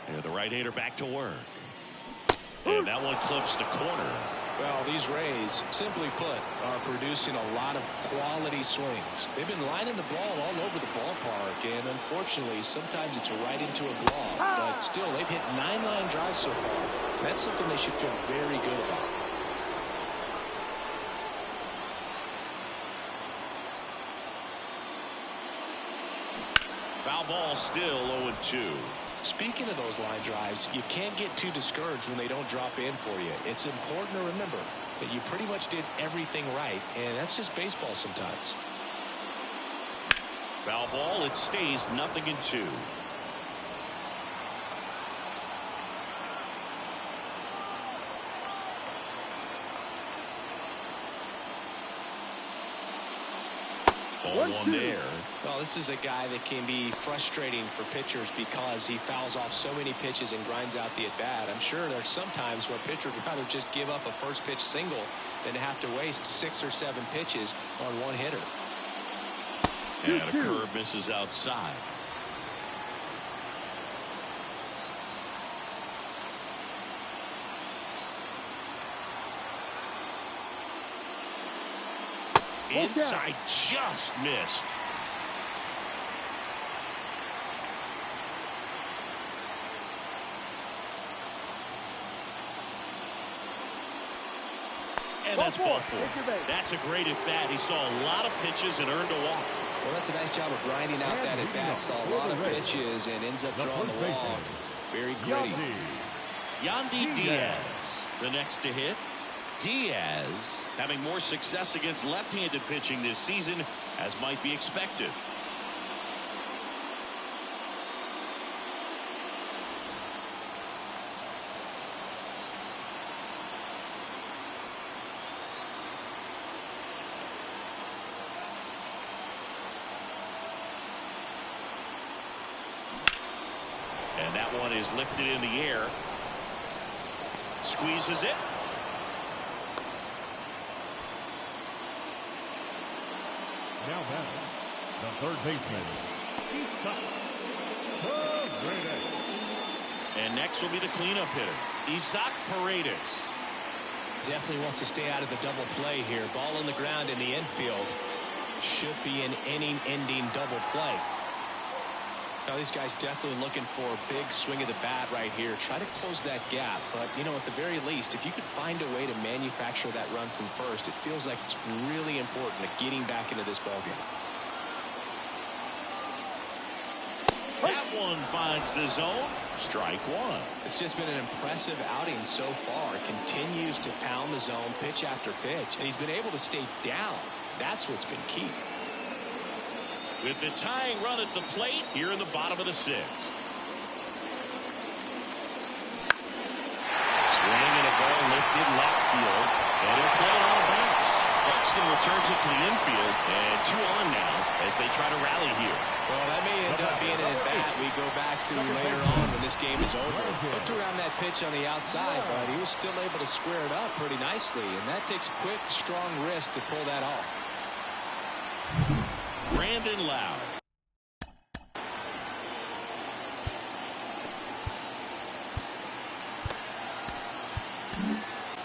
And the right-hander back to work. And that one clips the corner. Well, these Rays, simply put, are producing a lot of quality swings. They've been lining the ball all over the ballpark, and unfortunately, sometimes it's right into a glove. But still, they've hit 9 line drives so far. That's something they should feel very good about. Foul ball, still 0-2. Speaking of those line drives, you can't get too discouraged when they don't drop in for you. It's important to remember that you pretty much did everything right, and that's just baseball sometimes. Foul ball, it stays 0-2. Ball one there. Well, this is a guy that can be frustrating for pitchers because he fouls off so many pitches and grinds out the at-bat. I'm sure there's some times where a pitcher would rather just give up a first pitch single than to have to waste 6 or 7 pitches on one hitter. And a curve misses outside. Inside, just missed. And that's ball 4. That's a great at-bat. He saw a lot of pitches and earned a walk. Well, that's a nice job of grinding out that at-bat. Saw a lot of pitches and ends up drawing the walk. Very gritty. Yandy Diaz, the next to hit. Diaz having more success against left-handed pitching this season, as might be expected. that one is lifted in the air. Squeezes it. Now batting, the third baseman, Paredes. And next will be the cleanup hitter, Isaac Paredes. Definitely wants to stay out of the double play here. Ball on the ground in the infield. Should be an inning-ending double play. Now these guys definitely looking for a big swing of the bat right here. Try to close that gap. But, you know, at the very least, if you could find a way to manufacture that run from first, it feels like it's really important to getting back into this ballgame. That one finds the zone. Strike one. It's just been an impressive outing so far. Continues to pound the zone pitch after pitch. And he's been able to stay down. That's what's been key. With the tying run at the plate here in the bottom of the sixth. Swing and a ball lifted left field. And he'll play it on a bounce. Buxton returns it to the infield. And 2 on now as they try to rally here. Well, that may end up being an at-bat we go back to later on when this game is over. Looked around that pitch on the outside, but he was still able to square it up pretty nicely. And that takes quick, strong wrist to pull that off. Brandon Lowe.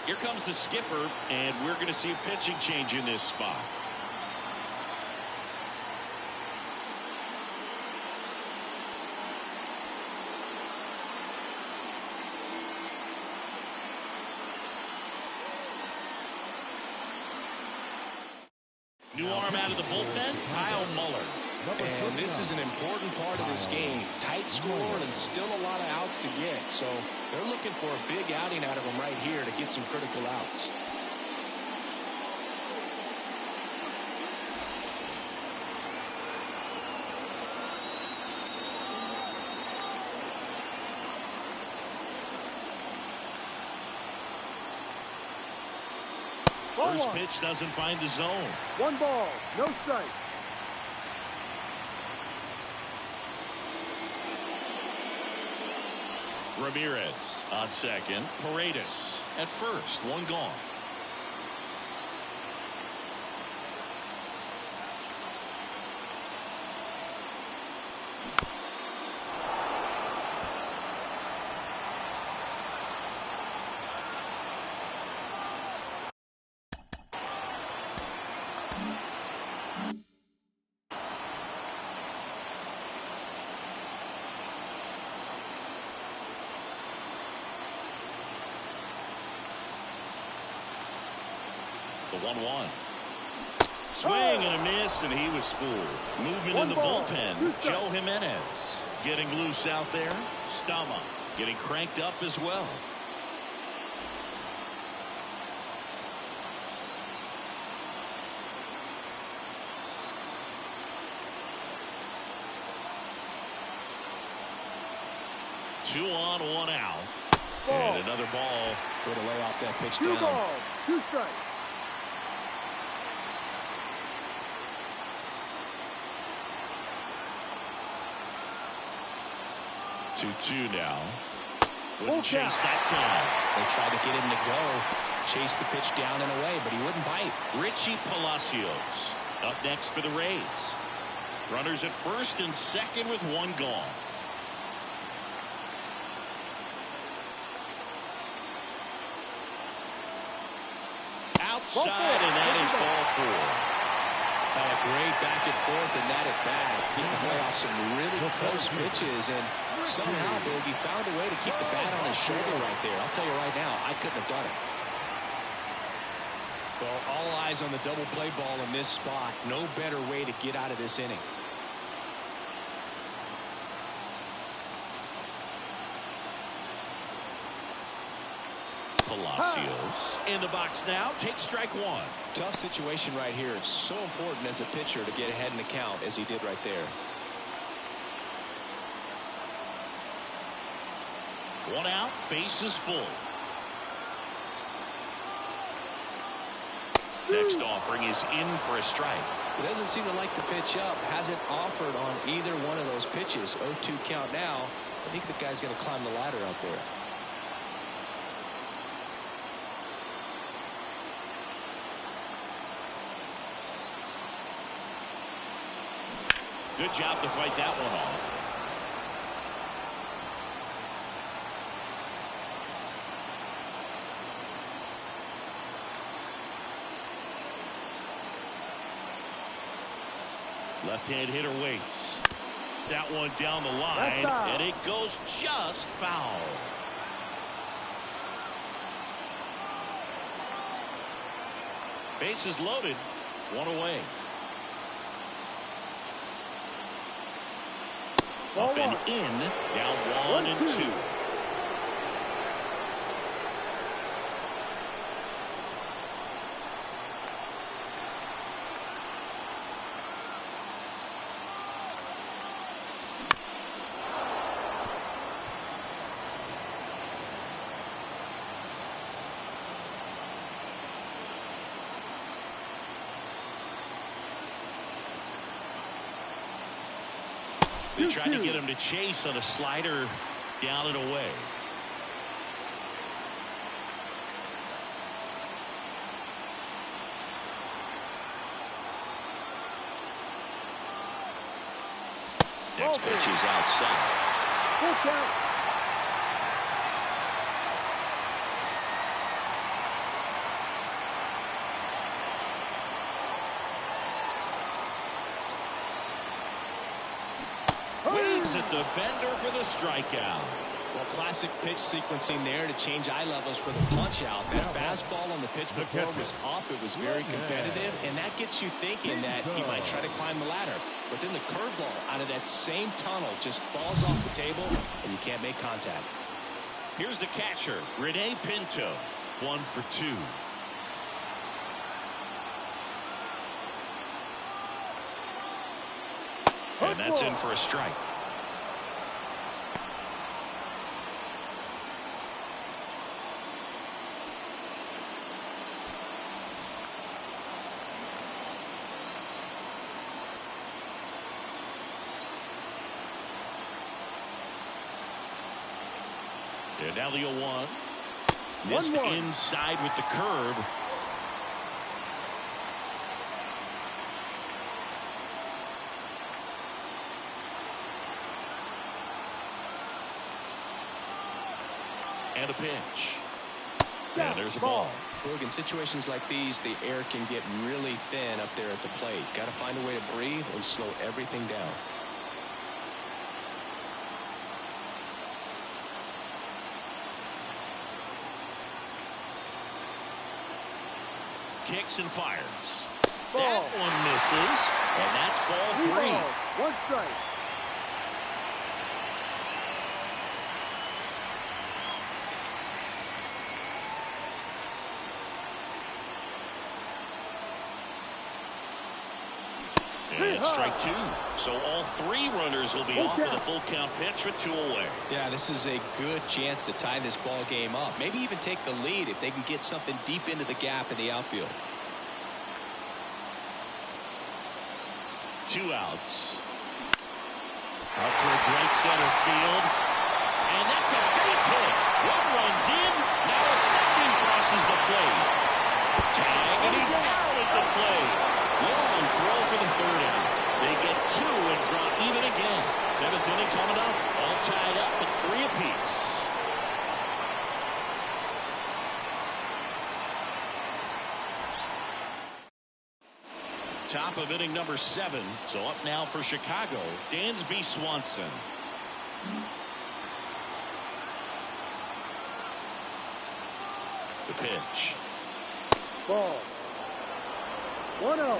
Here comes the skipper, and we're going to see a pitching change in this spot. New arm out of the bullpen, Kyle Muller. And this is an important part of this game. Tight score and still a lot of outs to get. So they're looking for a big outing out of him right here to get some critical outs. First pitch doesn't find the zone. 1 ball, no strike. Ramirez on second. Paredes at first. 1 gone. The 1-1. Swing and a miss, and he was fooled. Movement in the bullpen. Joe Jimenez getting loose out there. Stama getting cranked up as well. Two on, 1 out. And another ball. Way to lay off that pitch 2 down. balls, 2 strikes. 2-2 now. Wouldn't chase that time. They tried to get him to go. Chase the pitch down and away, but he wouldn't bite. Richie Palacios up next for the Rays. Runners at first and second with 1 gone. Outside, and that is ball 4. Had a great back and forth in that at bat. He can play off some really close pitches, and somehow Bogey found a way to keep the bat on his shoulder right there. I'll tell you right now, I couldn't have done it. Well, all eyes on the double play ball in this spot. No better way to get out of this inning. Palacios in the box now. Takes strike 1. Tough situation right here. It's so important as a pitcher to get ahead in the count as he did right there. 1 out. Bases full. Next offering is in for a strike. He doesn't seem to like the pitch up. Hasn't offered on either one of those pitches. 0-2 count now. I think the guy's going to climb the ladder out there. Good job to fight that one off. Left-hand hitter waits. That one down the line, and it goes just foul. Bases loaded, one away. Up and in, down 1-2. They tried to get him to chase on a slider down and away. Next pitch is outside. Full count. Waves at the bender for the strikeout. Well, classic pitch sequencing there to change eye levels for the punch out. That fastball on the pitch before was up. It was very competitive, and that gets you thinking that he might try to climb the ladder. But then the curveball out of that same tunnel just falls off the table, and you can't make contact. Here's the catcher, Rene Pinto, 1 for 2. And that's in for a strike. And now the 0-1. Missed inside with the curve. And a pitch. And there's a ball. Look, in situations like these, the air can get really thin up there at the plate. Got to find a way to breathe and slow everything down. Kicks and fires. That one misses. And that's ball 3. One strike. And strike 2. So all 3 runners will be off with a full count pitch with 2 away. Yeah, this is a good chance to tie this ball game up. Maybe even take the lead if they can get something deep into the gap in the outfield. 2 outs. Out towards right center field. And that's a base hit. One runs in. Now a second crosses the plate. Tag, and he's out at the plate. Long throw for the 3rd out. They get 2 and draw even again. 7th inning coming up. All tied up at 3 apiece. Top of inning number 7. So up now for Chicago, Dansby Swanson. The pitch. Ball. 1-0.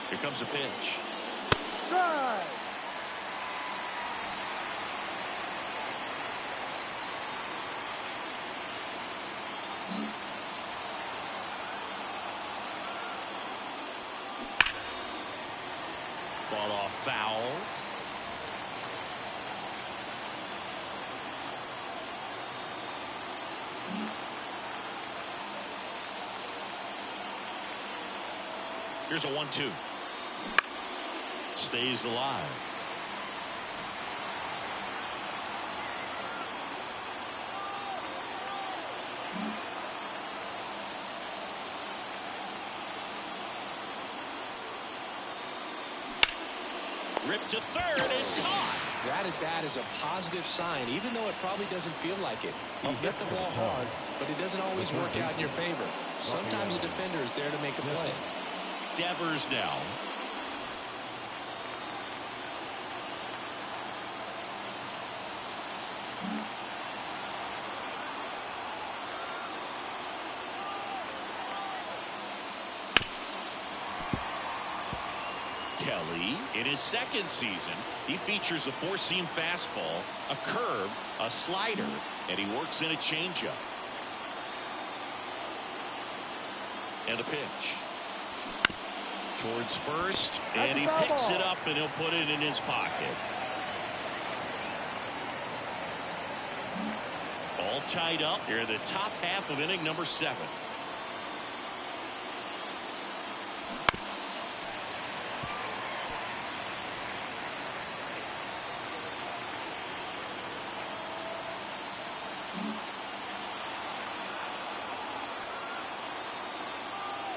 Here comes a pitch. Drive. Fought off foul. Here's a 1-2. Stays alive. Ripped to third and caught. That at bat is a positive sign, even though it probably doesn't feel like it. You hit the ball hard, but it doesn't always work out in your favor. Sometimes a defender is there to make a play. Devers now. Kelly, in his second season, he features a four-seam fastball, a curve, a slider, and he works in a changeup. And a pitch. Towards first, and he picks it up, and he'll put it in his pocket. All tied up here in the top half of inning number 7.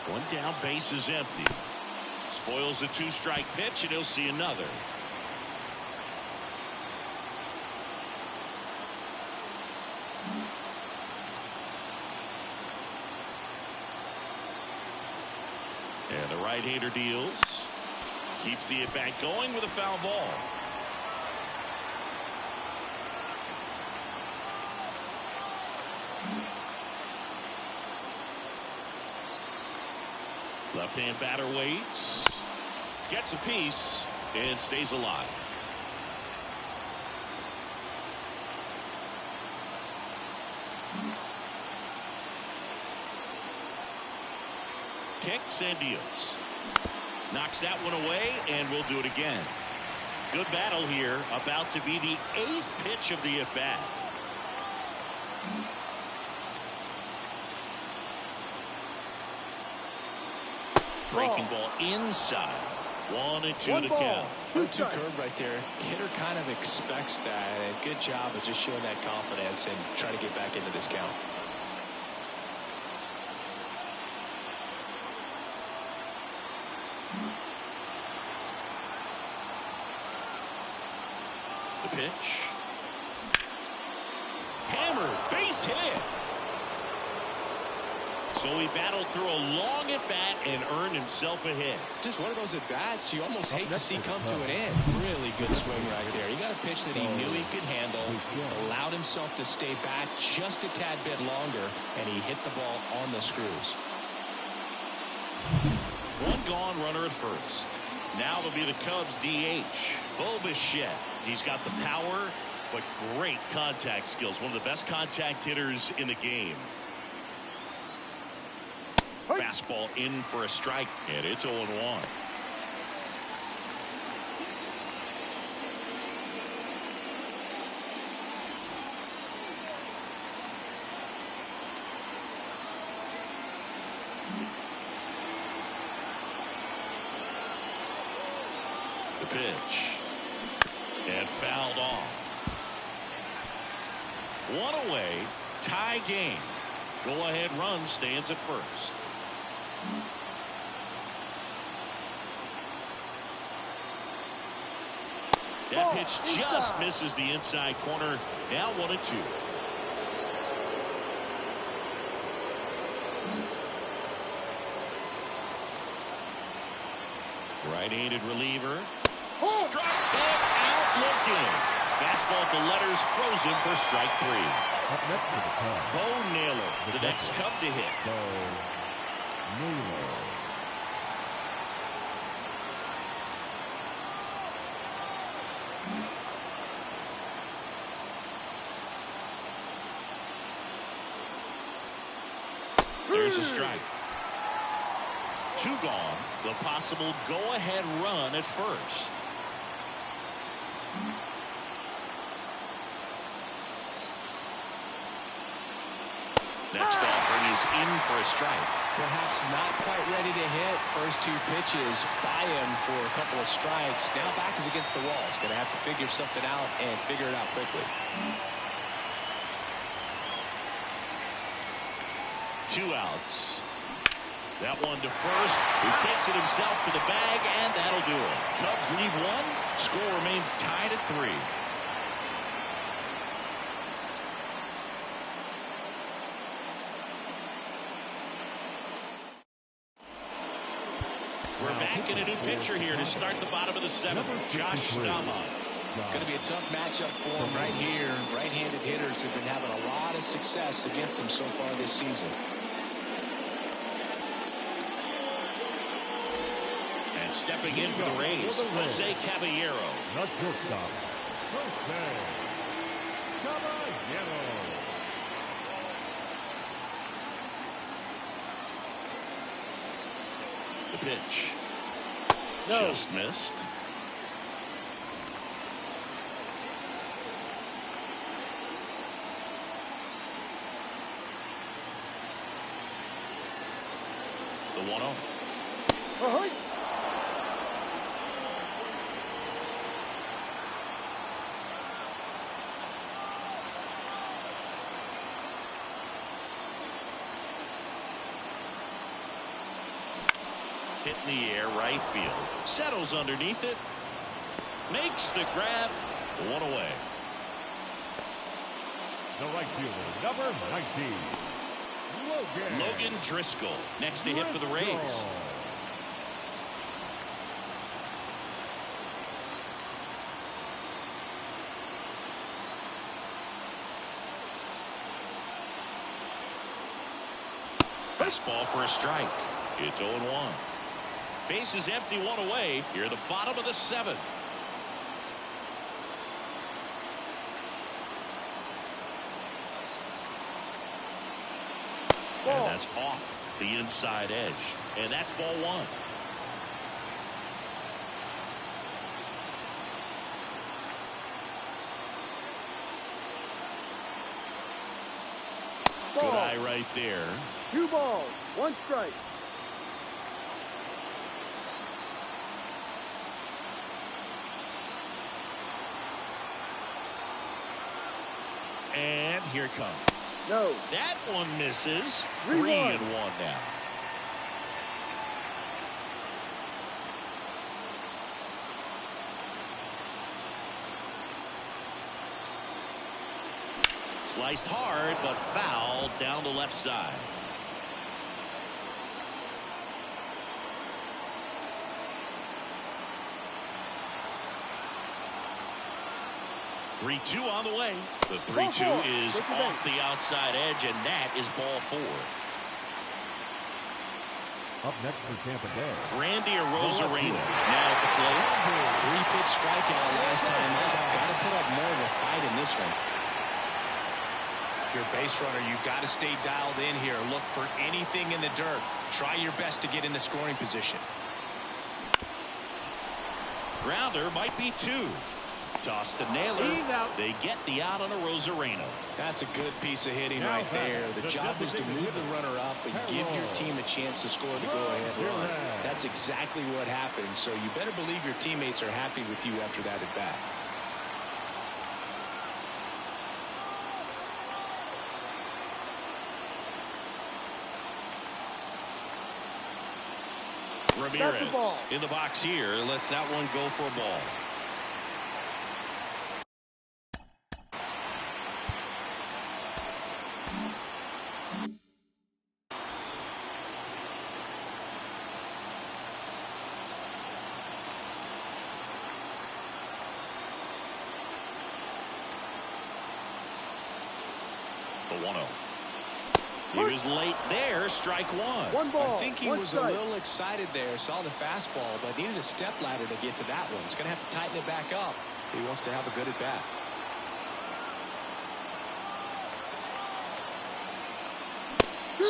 One down, base is empty. Spoils the 2-strike pitch, and he'll see another. And the right-hander deals. Keeps the at-bat going with a foul ball. Left-hand batter waits. Gets a piece and stays alive. Kicks and deals. Knocks that one away, and we'll do it again. Good battle here. About to be the 8th pitch of the at-bat. Breaking ball inside. 1-2 to count. 1-2 curve right there. Hitter kind of expects that, and good job of just showing that confidence and trying to get back into this count. The pitch. Hammered, base hit. So he battled through a long at-bat and earned himself a hit. Just one of those at-bats you almost hate to see come to an end. Really good swing right there. He got a pitch that he knew he could handle, allowed himself to stay back just a tad bit longer, and he hit the ball on the screws. One gone, runner at first. Now it'll be the Cubs DH, Bo Bichette. He's got the power, but great contact skills. One of the best contact hitters in the game. Fastball in for a strike, and it's 0-1. The pitch. And fouled off. One away, tie game. Go-ahead run stands at first. That pitch just misses the inside corner. Now 1-2. Right-handed reliever. Struck him out looking. Fastball at the letters, frozen for strike 3. Up next to the Cubs. Bo Naylor, the next Cub to hit. Bo Naylor. There's a strike. 2 gone. The possible go-ahead run at first. Next offering is in for a strike. Perhaps not quite ready to hit. First 2 pitches by him for a couple of strikes. Now back is against the wall. He's going to have to figure something out and figure it out quickly. 2 outs. That one to first. He takes it himself to the bag, and that'll do it. Cubs leave 1. Score remains tied at 3. We're back in a new pitcher here to start the bottom of the 7th. Josh Staumont. Going to be a tough matchup for him right here. Right-handed hitters have been having a lot of success against him so far this season. And stepping in for the Rays, Jose Caballero. Not shortstop. Jose Caballero. The pitch. No. Just missed. The 1-0. Uh-huh. Hit in the air, right field. Settles underneath it. Makes the grab. 1 away. The right fielder, number 19. Logan Driscoll. Next to hit for the Rays. Fastball for a strike. It's 0-1. Base is empty, 1 away. Here at the bottom of the 7th. And that's off the inside edge. And that's ball 1. Good eye right there. 2 balls, 1 strike. And here it comes. No. That one misses. 3-1 now. Sliced hard, but foul down the left side. Three-two on the way. The 3-2 is off the outside edge, and that is ball 4. Up next for Tampa Bay, Randy Arozarena now at the plate. 3-pitch strikeout last time up. Got to put up more of a fight in this one. If you're a base runner, you've got to stay dialed in here. Look for anything in the dirt. Try your best to get in the scoring position. Grounder might be 2. Toss to Naylor. They get the out on Arozarena. That's a good piece of hitting right there. The job is to move the runner up and give your team a chance to score the go-ahead run. That's exactly what happened, so you better believe your teammates are happy with you after that at bat. Ramirez in the box here. Lets that one go for a ball. The 1-0. He was late there. Strike 1. 1 ball. I think he was strike. a little excited there. Saw the fastball, but needed a step ladder to get to that one. He's going to have to tighten it back up if he wants to have a good at bat.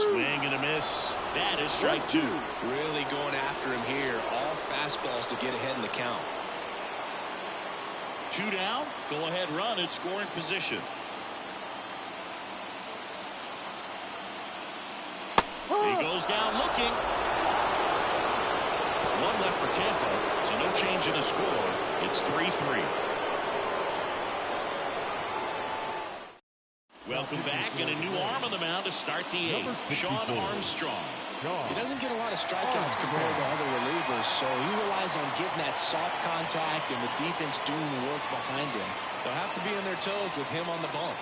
Swing and a miss. That is strike 2. Really going after him here. All fastballs to get ahead in the count. 2 down. Go ahead run at scoring position. He goes down looking. 1 left for Tampa, so no change in the score. It's 3-3. Welcome back, and a new arm on the mound to start the 8th. Sean Armstrong. He doesn't get a lot of strikeouts compared to other relievers, so he relies on getting that soft contact and the defense doing the work behind him. They'll have to be on their toes with him on the bump.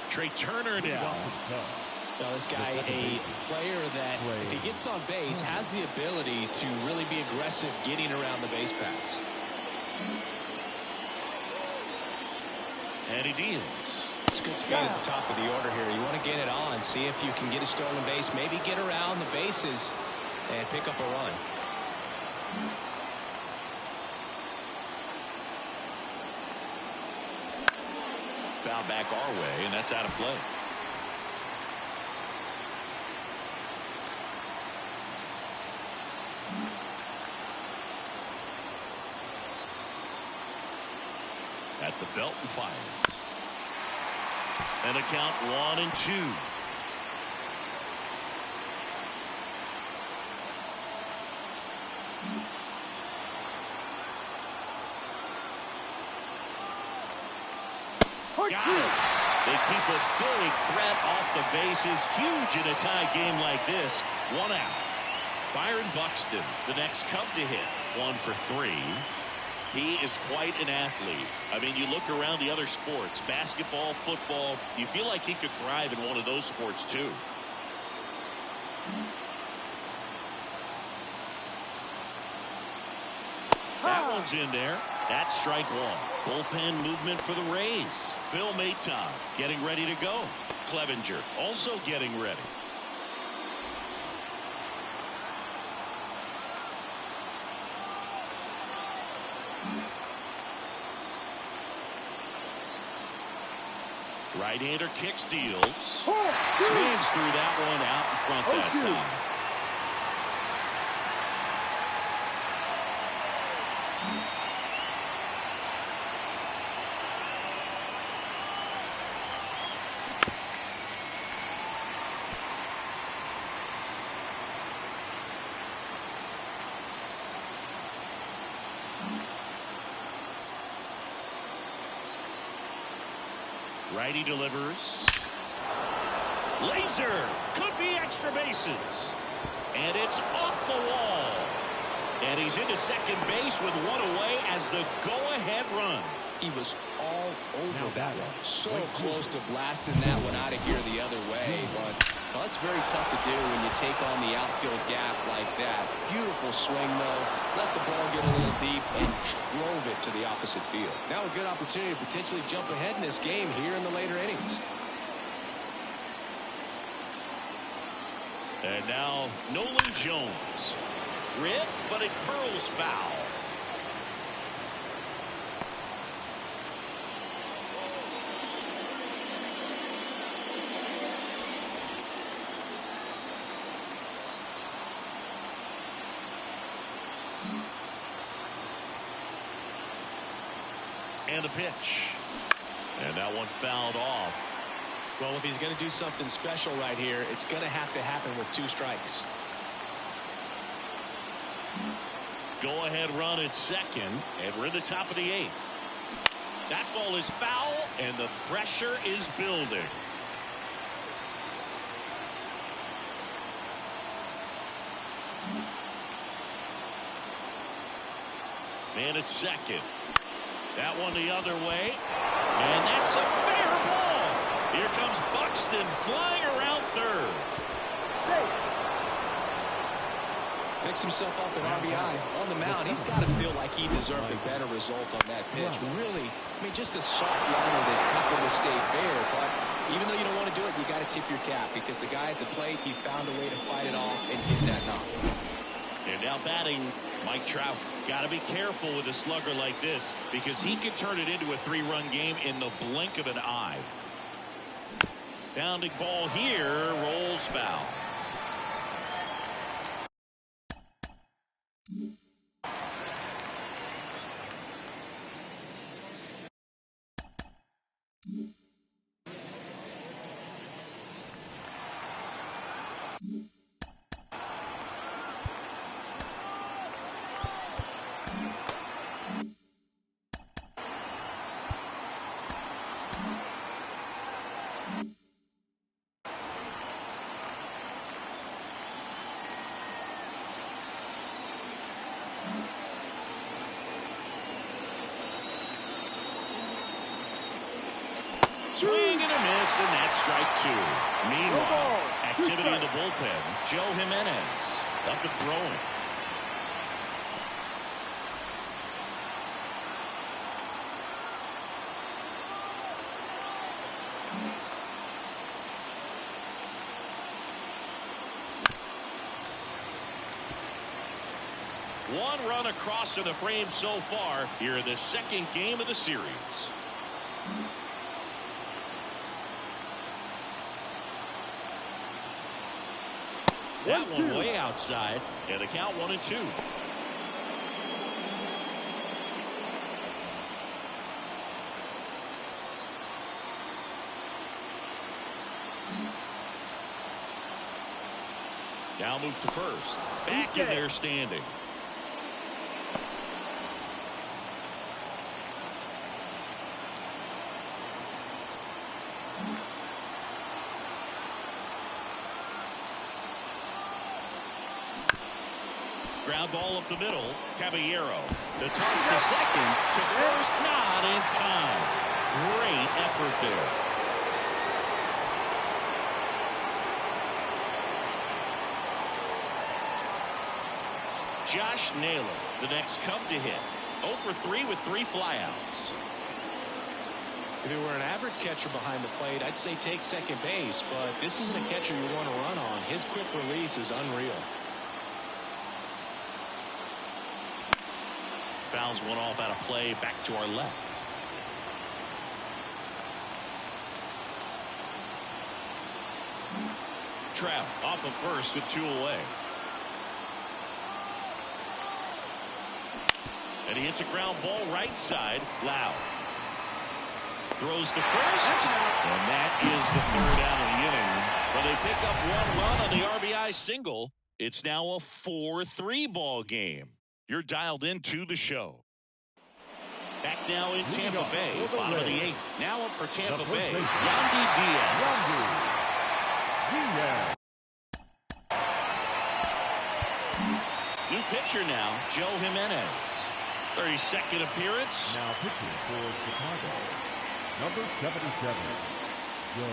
Trey Turner down. Now this guy, a player that if he gets on base has the ability to really be aggressive getting around the base paths. And he deals. It's good speed at the top of the order here. You want to get it on, see if you can get a stolen base, maybe get around the bases and pick up a run. Foul back our way, and that's out of play. At the belt and fires. And a count 1-2. Got it. They keep a big threat off the bases. Huge in a tie game like this. 1 out. Byron Buxton, the next Cub to hit. 1 for 3. He is quite an athlete. I mean, you look around the other sports, basketball, football, you feel like he could thrive in one of those sports too. That one's in there. That's strike 1. Bullpen movement for the Rays. Phil Maton getting ready to go. Clevenger also getting ready. Right-hander kicks, deals. Swings through that one out in front that time. Righty delivers. Laser. Could be extra bases. And it's off the wall. And he's into second base with 1 away as the go-ahead run. He was all over that one. So close to blasting that one out of here the other way. But well, that's very tough to do when you take on the outfield gap like that. Beautiful swing, though. Let the ball get a little deep and drove it to the opposite field. Now a good opportunity to potentially jump ahead in this game here in the later innings. And now Nolan Jones. Rip, but it curls foul. And a pitch. And that one fouled off. Well, if he's going to do something special right here, it's going to have to happen with 2 strikes. Go ahead run at second, and we're in the top of the 8th. That ball is foul, and the pressure is building. Man at second. That one the other way. And that's a fair ball. Here comes Buxton flying around third. Picks himself up an RBI on the mound. He's got to feel like he deserved a better result on that pitch. Really, I mean, just a soft liner that happened to stay fair. But even though you don't want to do it, you got to tip your cap because the guy at the plate, he found a way to fight it off and get that knock. And now batting Mike Trout. Got to be careful with a slugger like this because he could turn it into a 3-run game in the blink of an eye. Pounding ball here, rolls foul. Swing and a miss, and that's strike two. Meanwhile, activity in the bullpen. Joe Jimenez up and throwing. One run across in the frame so far here in the second game of the series. That one way outside, and the count 1-2. Now move to first. Back in there standing. Ground ball up the middle. Caballero. The toss to second. To first. Not in time. Great effort there. Josh Naylor, the next Cub to hit. 0 for 3 with 3 flyouts. If it were an average catcher behind the plate, I'd say take second base, but this isn't a catcher you want to run on. His quick release is unreal. Fouls one off out of play, back to our left. Trout off of first with 2 away. And he hits a ground ball right side. Loud. Throws to first. And that is the 3rd out of the inning. Well, they pick up 1 run on the RBI single. It's now a 4-3 ball game. You're dialed into the show. Back now in Tampa Bay, bottom of the 8th. Now up for Tampa Bay, Yandy Diaz. New pitcher now, Joe Jimenez. 32nd appearance. Now pitching for Chicago, number 77, Joe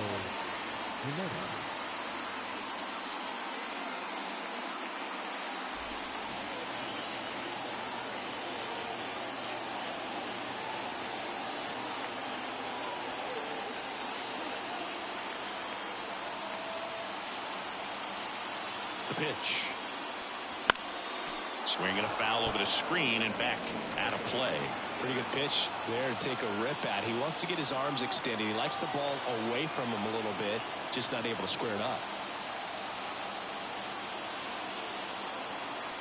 Jimenez. The pitch. Swinging a foul over the screen and back out of play. Pretty good pitch there to take a rip at. He wants to get his arms extended. He likes the ball away from him a little bit, just not able to square it up.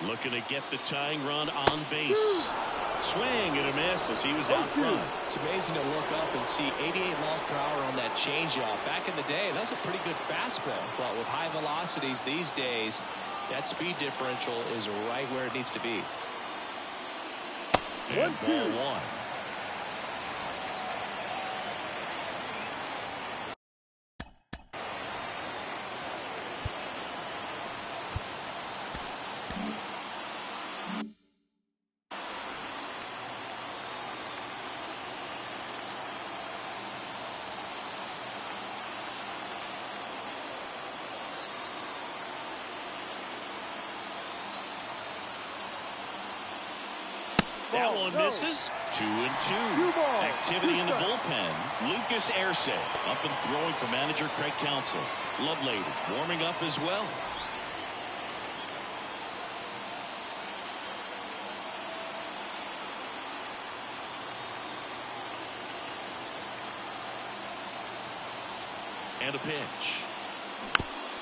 Looking to get the tying run on base. Swing and a miss as he was out front. It's amazing to look up and see 88 miles per hour on that changeup. Back in the day, that was a pretty good fastball. But with high velocities these days, that speed differential is right where it needs to be. And ball 1. That one misses. 2-2. Activity in the bullpen. Lucas Arce up and throwing for manager Craig Counsell. Lovelady warming up as well. And a pitch.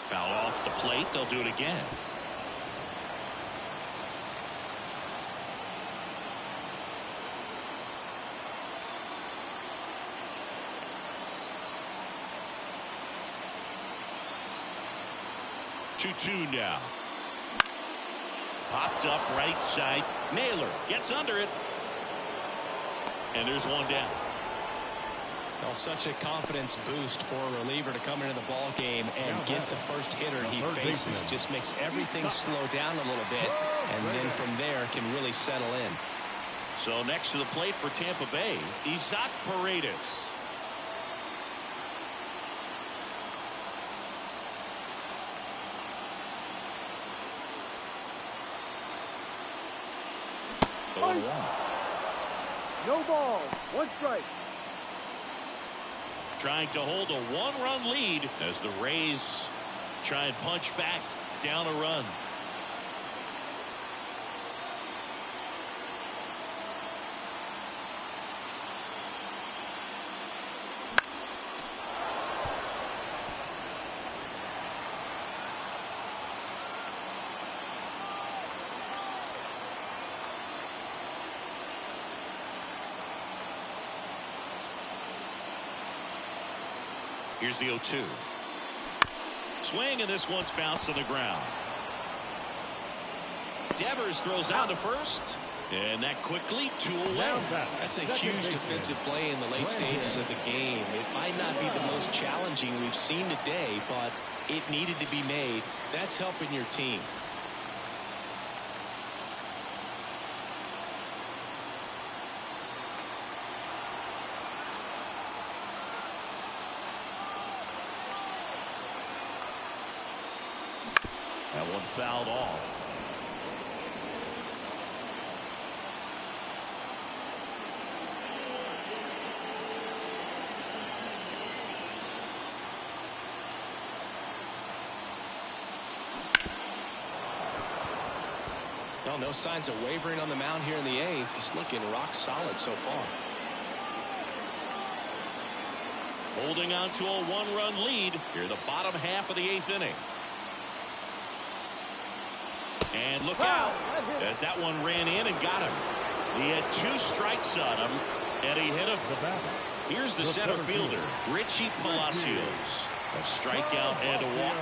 Foul off the plate. They'll do it again. Two now. Popped up right side. Naylor gets under it. And there's one down. Well, such a confidence boost for a reliever to come into the ball game and get the first hitter he faces. Just makes everything slow down a little bit, and then from there can really settle in. So next to the plate for Tampa Bay, Isaac Paredes. No ball. One strike. Trying to hold a one-run lead as the Rays try and punch back down a run. Here's the 0-2. Swing, and this one's bounced to the ground. Devers throws out to first, and that quickly 2 away. That's a huge defensive play in the late stages of the game. It might not be the most challenging we've seen today, but it needed to be made. That's helping your team. That one fouled off. Well, no signs of wavering on the mound here in the 8th. He's looking rock solid so far. Holding on to a one-run lead here, the bottom half of the 8th inning. And look out as that one ran in and got him. He had 2 strikes on him, and he hit him. Here's the center fielder, Richie Palacios. A strikeout and a walk.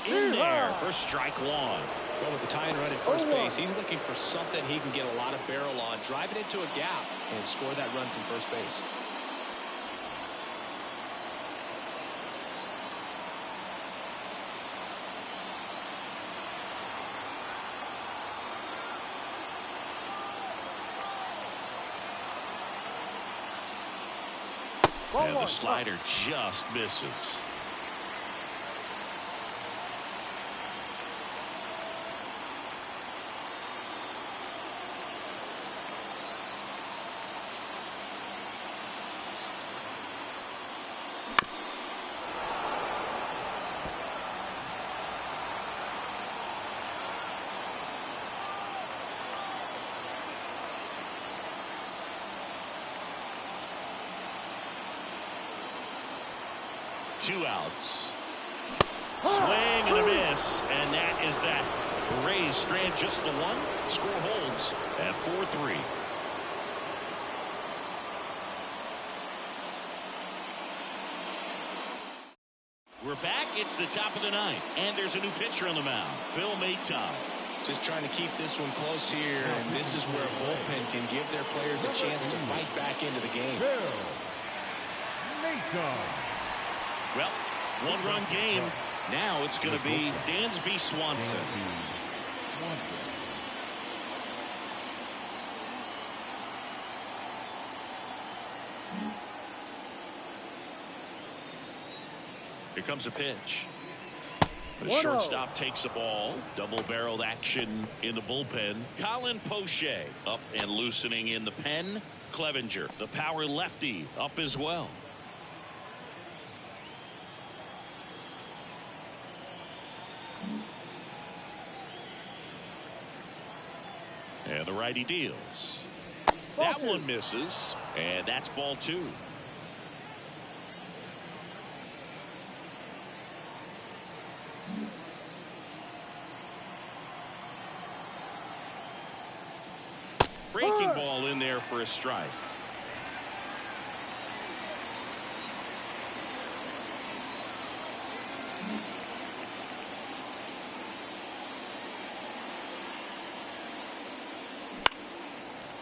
In there for strike 1. Well, with the tying run at first base, he's looking for something he can get a lot of barrel on, drive it into a gap, and score that run from first base. And the slider just misses. Two outs. Swing and a miss, and that is that. The Rays strand just the one. Score holds at 4-3. We're back. It's the top of the 9th, and there's a new pitcher on the mound, Phil Mayton. Just trying to keep this one close here, and this is where a bullpen can give their players a chance to fight back into the game. Well, one-run game. Now it's going to be Dansby Swanson. Here comes a pitch. The shortstop takes the ball. Double-barreled action in the bullpen. Colin Poche up and loosening in the pen. Clevenger, the power lefty, up as well. And the righty deals. Ball That two. one misses, and that's ball 2. Breaking ball in there for a strike.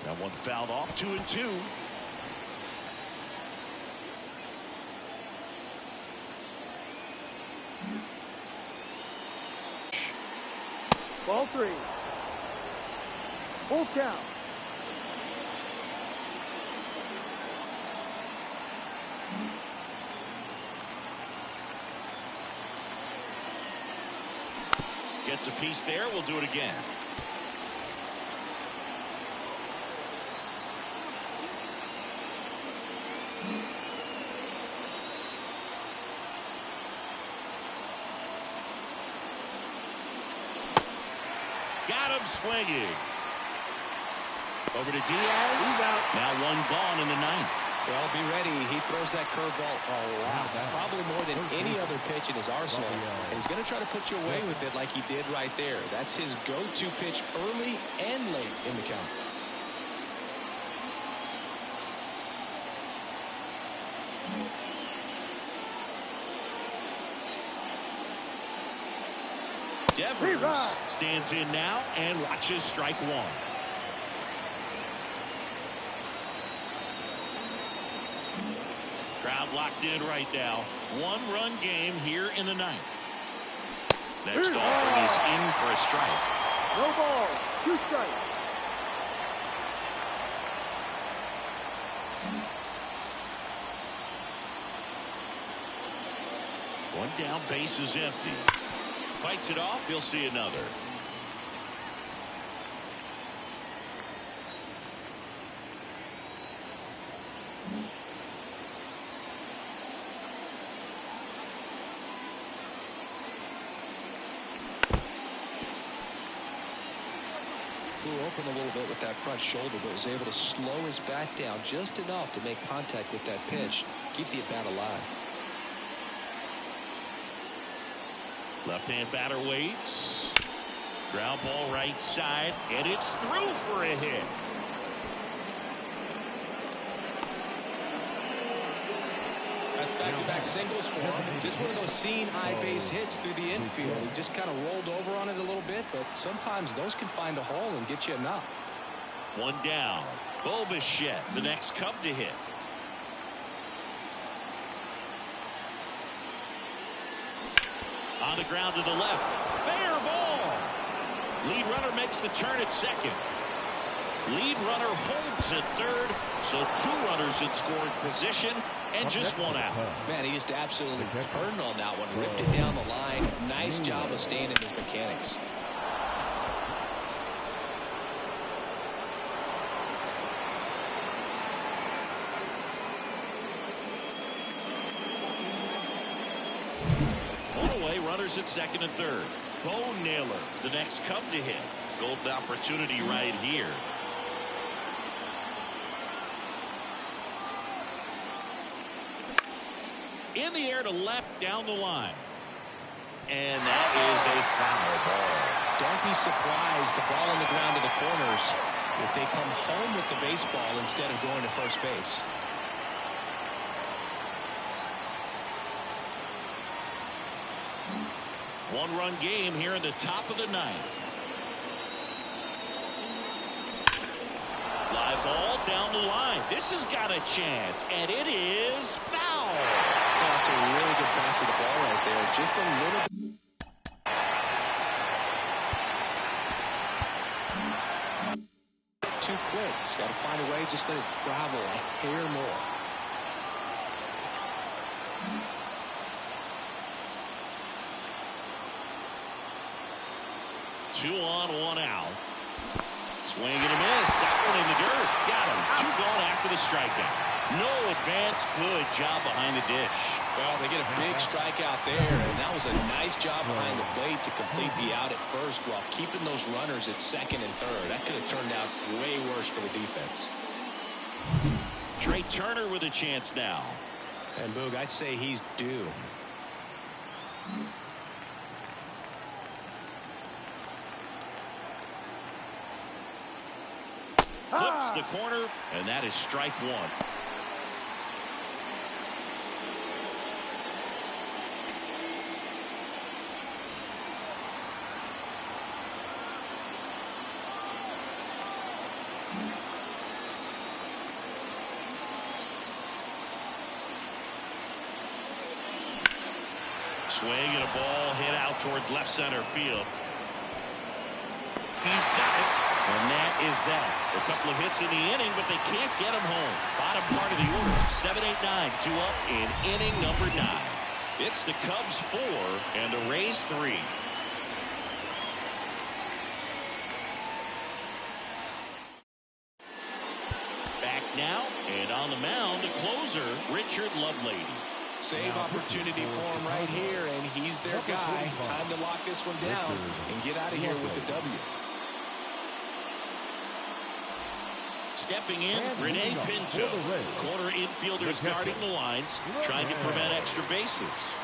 That one fouled off. 2-2. Ball 3. Full count. Gets a piece there. We'll do it again. Got him swinging. Over to Diaz. He's out. Now one gone in the 9th. Well, be ready. He throws that curveball a lot, probably more than any other pitch in his arsenal. And he's going to try to put you away with it like he did right there. That's his go-to pitch early and late in the count. Devers stands in now and watches strike 1. Crowd locked in right now. 1-run game here in the 9th. Next offering is in for a strike. No ball. 2 strikes. One down, base is empty. Fights it off. He'll see another. Flew open a little bit with that front shoulder, but was able to slow his back down just enough to make contact with that pitch. Keep the at-bat alive. Left-hand batter waits. Ground ball right side, and it's through for a hit. That's back-to-back singles for him. Just one of those seeing eye base hits through the infield. He just kind of rolled over on it a little bit, but sometimes those can find a hole and get you a knock. One down. Bobichette, the next Cub to hit. On the ground to the left. Fair ball. Lead runner makes the turn at second. Lead runner holds at third. So 2 runners in scoring position and just 1 out. Man, he just absolutely turned on that one. Ripped it down the line. Nice job of staying in his mechanics. Runners at second and third. Bo Naylor, the next Cub to hit. Golden opportunity right here. In the air to left down the line. And that is a foul ball. Don't be surprised, the ball on the ground to the corners, if they come home with the baseball instead of going to first base. One-run game here in the top of the 9th. Fly ball down the line. This has got a chance, and it is foul. Oh, that's a really good pass of the ball right there. Just a little bit. Too quick. He's got to find a way. Just let it travel a hair more. Two on, 1 out. Swing and a miss. That one in the dirt. Got him. 2 gone after the strikeout. No advance. Good job behind the dish. Well, they get a big strikeout there, and that was a nice job behind the plate to complete the out at first while keeping those runners at second and third. That could have turned out way worse for the defense. Trey Turner with a chance now. And Boog, I'd say he's due. Clips the corner, and that is strike one. Swing and a ball hit out towards left center field. He's got it. And that is that. A couple of hits in the inning, but they can't get him home. Bottom part of the order. 7-8-9. 2 up in inning number 9. It's the Cubs 4 and the Rays 3. Back now, and on the mound, the closer, Richard Lovelady. Save opportunity for him right here, and he's their guy. Time to lock this one down and get out of here with the W. Stepping in, Rene Pinto. Corner infielders guarding the lines, trying to prevent extra bases.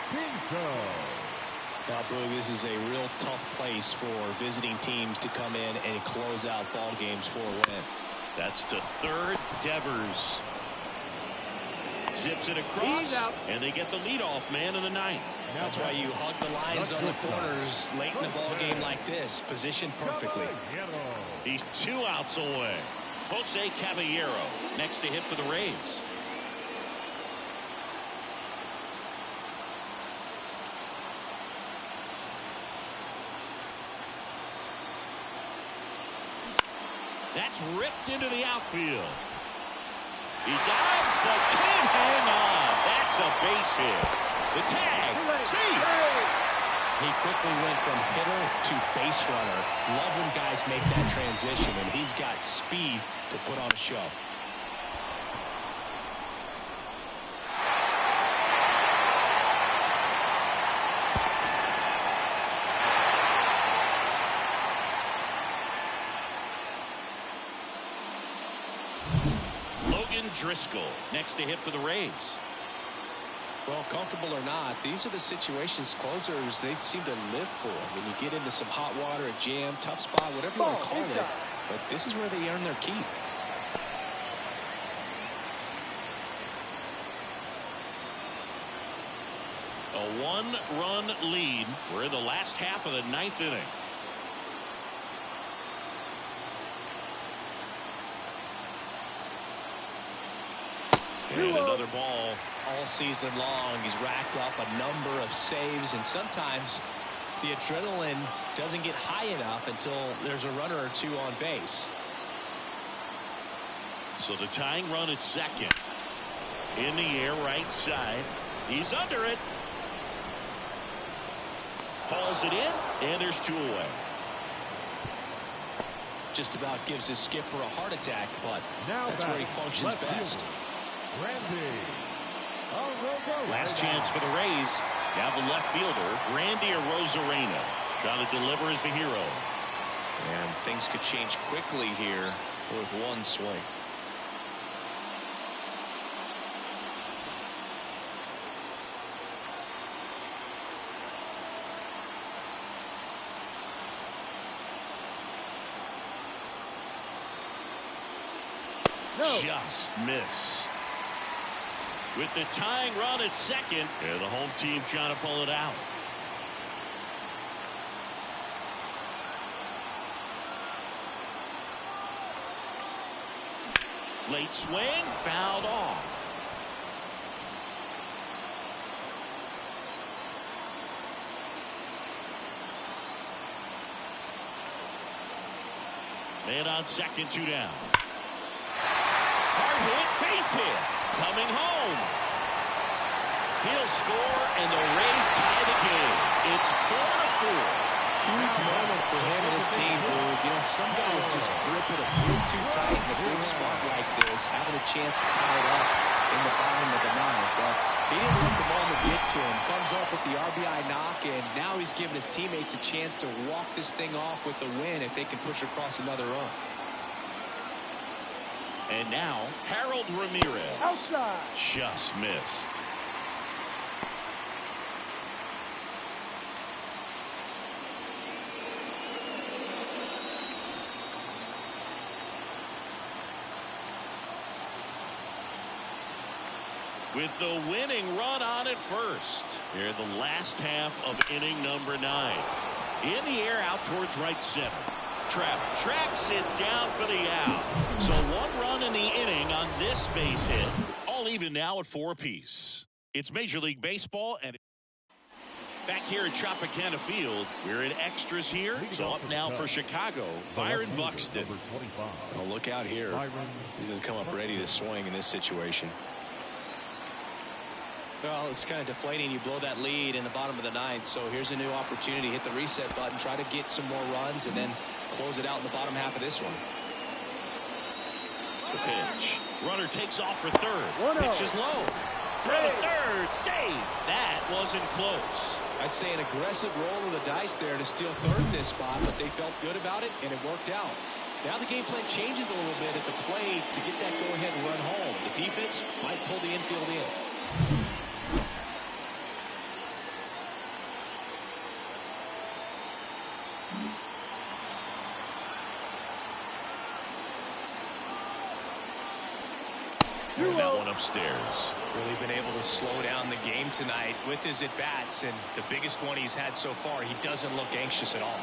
Now, Boog, this is a real tough place for visiting teams to come in and close out ball games for a win. That's to third. Devers zips it across, and they get the leadoff man of the ninth. That's why you hug the lines on the corners late in the ball game like this, positioned perfectly. He's 2 outs away. Jose Caballero next to hit for the Rays. That's ripped into the outfield. He dives, but can't hang on. That's a base hit. The tag. See. He quickly went from hitter to base runner. Love when guys make that transition, and he's got speed to put on a show. Driscoll next to hit for the Rays. Well, comfortable or not, these are the situations closers they seem to live for. When you get into some hot water, a jam, tough spot, whatever you want to call it, but this is where they earn their keep. A 1-run lead. We're in the last half of the 9th inning. And another ball. All season long, he's racked up a number of saves, and sometimes the adrenaline doesn't get high enough until there's a runner or 2 on base. So the tying run at second. In the air, right side. He's under it. Hauls it in, and there's 2 away. Just about gives his skipper a heart attack, but that's where he functions best. Last chance for the Rays. Now the left fielder, Randy Arozarena, trying to deliver as the hero. And things could change quickly here with 1 swing. Just missed. With the tying run at second, and the home team trying to pull it out. Late swing, fouled off. Man on second, 2 down. Hard hit, base hit, coming home. He'll score, and the Rays tie the game. It's 4-4. Huge moment for him and his team, Boog. You know, some guys just grip it a bit too tight in a big spot like this, having a chance to tie it up in the bottom of the ninth. But he didn't let the moment get to him. Comes up with the RBI knock, and now he's giving his teammates a chance to walk this thing off with the win if they can push across another run. And now, Harold Ramirez. Outside. Just missed. With the winning run on at first. Here in the last half of inning number 9. In the air out towards right center. Trout tracks it down for the out. So 1 run in the inning on this base hit. All even now at 4 apiece. It's Major League Baseball, and back here at Tropicana Field, we're in extras here. So up now for Chicago, Byron Buxton. Oh, look out here. He's going to come up ready to swing in this situation. Well, it's kind of deflating. You blow that lead in the bottom of the 9th. So here's a new opportunity. Hit the reset button, try to get some more runs, and then close it out in the bottom half of this one. The pitch. Runner takes off for third. Pitch is low. Throw to third. Save. That wasn't close. I'd say an aggressive roll of the dice there to steal third in this spot, but they felt good about it, and it worked out. Now the game plan changes a little bit at the plate to get that go-ahead run home. The defense might pull the infield in. That one upstairs. Really been able to slow down the game tonight with his at-bats, and the biggest one he's had so far, he doesn't look anxious at all.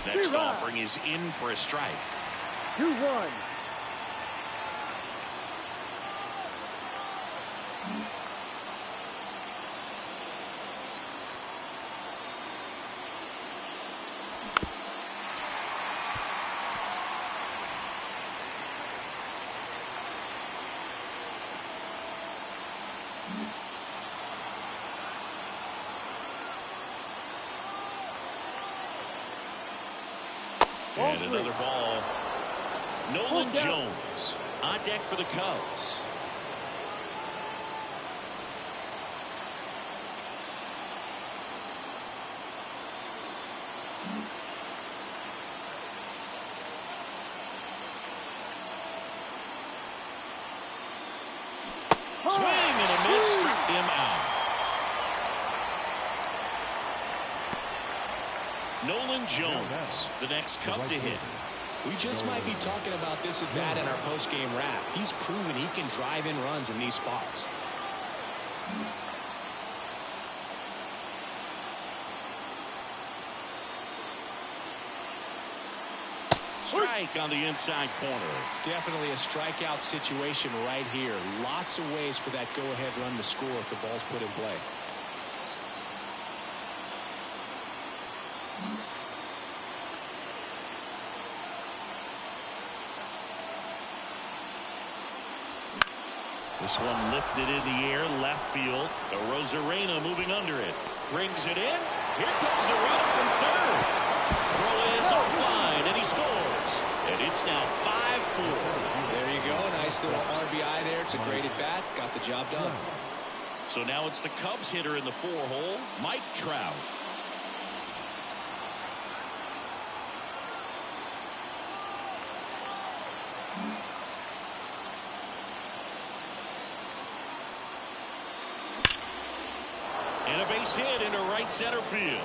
Next offering is in for a strike. 2-1. And another ball. Nolan Jones on deck for the Cubs. Swing and a miss, struck him out. Nolan Jones, the next Cub to hit. We just might be talking about this at bat in our post-game wrap. He's proven he can drive in runs in these spots. Strike on the inside corner. Definitely a strikeout situation right here. Lots of ways for that go-ahead run to score if the ball's put in play. This one lifted in the air, left field. Rosarena moving under it. Brings it in. Here comes the run from third. Throw is offline, and he scores. And it's now 5-4. There you go. Nice little RBI there. It's a great at-bat. Got the job done. So now it's the Cubs hitter in the 4-hole, Mike Trout. And a base hit into right center field.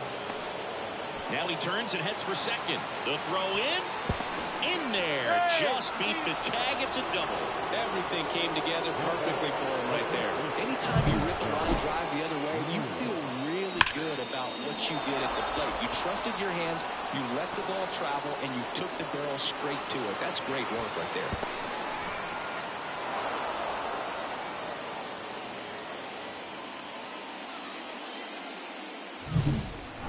Now he turns and heads for second. The throw in there. Just beat the tag. It's a double. Everything came together perfectly for him right there. Anytime you rip a line drive the other way, you feel really good about what you did at the plate. You trusted your hands, you let the ball travel, and you took the barrel straight to it. That's great work right there.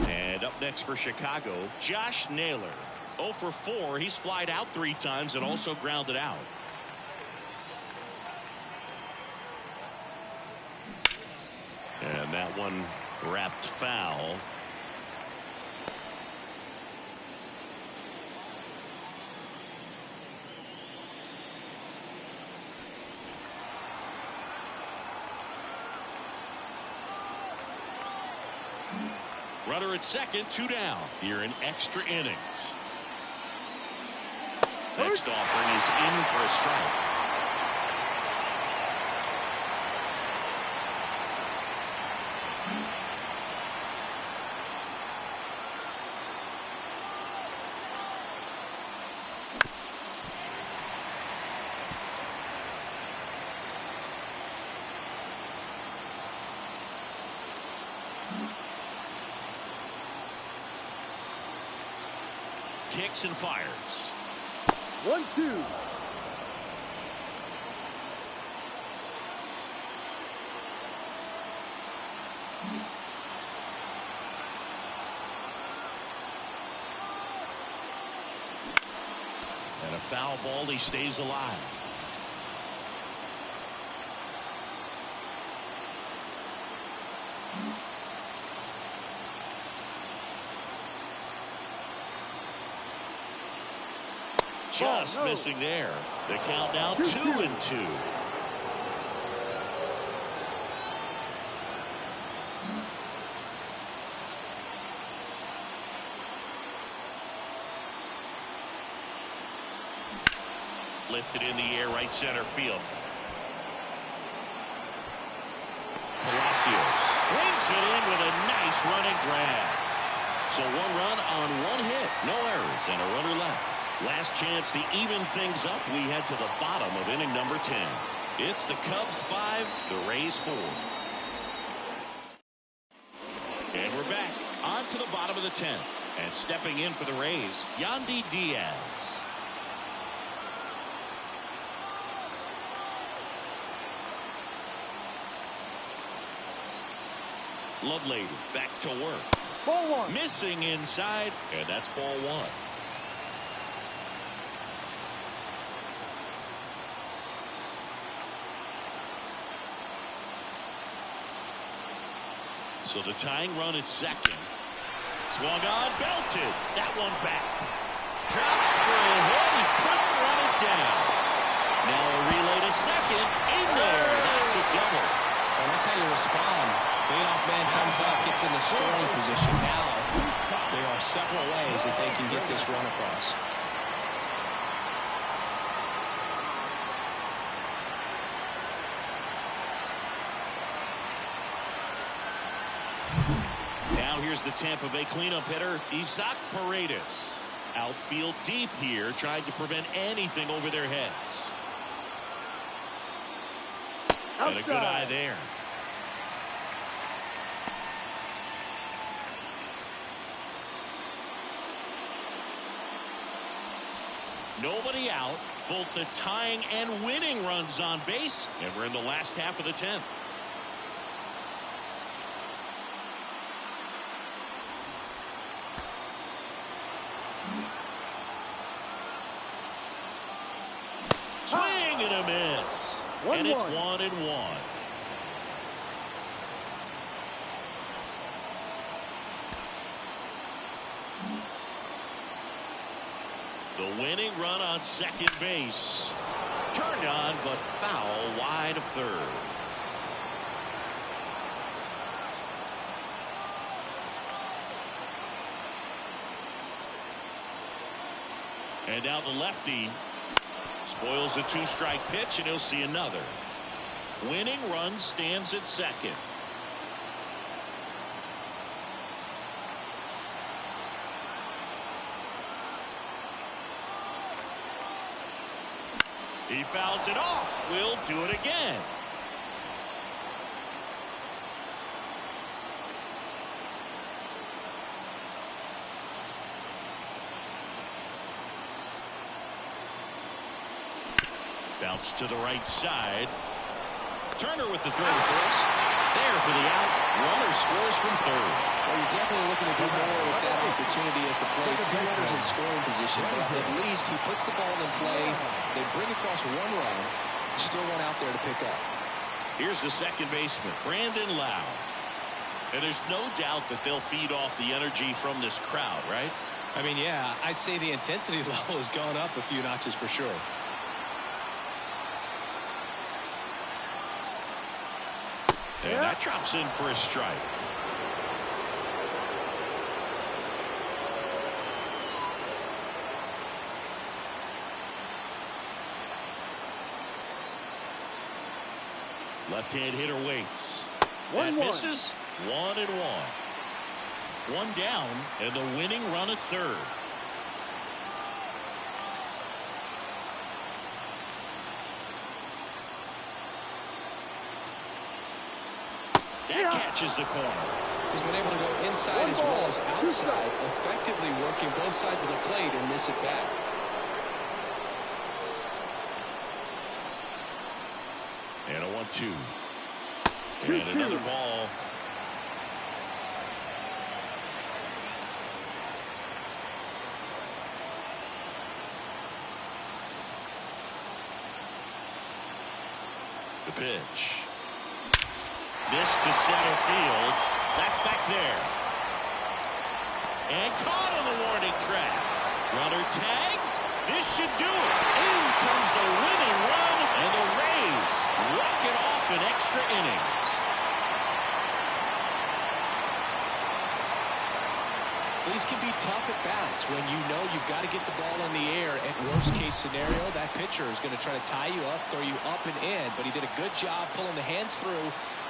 And up next for Chicago, Josh Naylor. 0 for 4. He's flied out 3 times and also grounded out. And that one Wrapped foul. Runner at second, 2 down. Here in extra innings. Next offering is in for a strike. Kicks and fires. 1-2. And a foul ball. He stays alive. Just missing there. The count now 2-2. Lifted in the air, right center field. Palacios brings it in with a nice running grab. So 1 run on 1 hit. No errors and a runner left. Last chance to even things up. We head to the bottom of inning number 10. It's the Cubs 5, the Rays 4. And we're back on to the bottom of the 10th. And stepping in for the Rays, Yandy Diaz. Lovelady back to work. Ball 1. Missing inside, and that's ball 1. So the tying run at second. Swung on, belted. That one back. Drops for a hit. He couldn't run it down. Now a relay to second. In there. That's a double. And that's how you respond. Leadoff man comes up, gets in the scoring position. Now there are several ways that they can get this run across. Now here's the Tampa Bay cleanup hitter, Isaac Paredes. Outfield deep here, trying to prevent anything over their heads. And a good eye there. Nobody out. Both the tying and winning runs on base. And we're in the last half of the 10th. Swing and a miss. And it's 1-1. The winning run on second base. Turned on, but foul wide of third. And now the lefty spoils a 2-strike pitch, and he'll see another. Winning run stands at second. He fouls it off. We'll do it again. Bounce to the right side. Turner with the throw to first. There for the out. Runner scores from third. Well, you're definitely looking to do more with that opportunity at the plate. 2 runners in scoring position, but at least he puts the ball in play. They bring across 1 run. Still one out there to pick up. Here's the second baseman, Brandon Lau. And there's no doubt that they'll feed off the energy from this crowd, right? I mean, yeah, I'd say the intensity level has gone up a few notches for sure. And that drops in for a strike. Left-hand hitter waits. That misses. 1-1. One down, and the winning run at third. That catches the corner. He's been able to go inside as well as outside, effectively working both sides of the plate in this at bat. And a 1-2. And another ball. The pitch. This to center field. That's back there. And caught on the warning track. Runner tags. This should do it. In comes the winning run, and the Rays walk it off in extra innings. These can be tough at bats when you know you've got to get the ball in the air. At worst case scenario, that pitcher is going to try to tie you up, throw you up and in. But he did a good job pulling the hands through,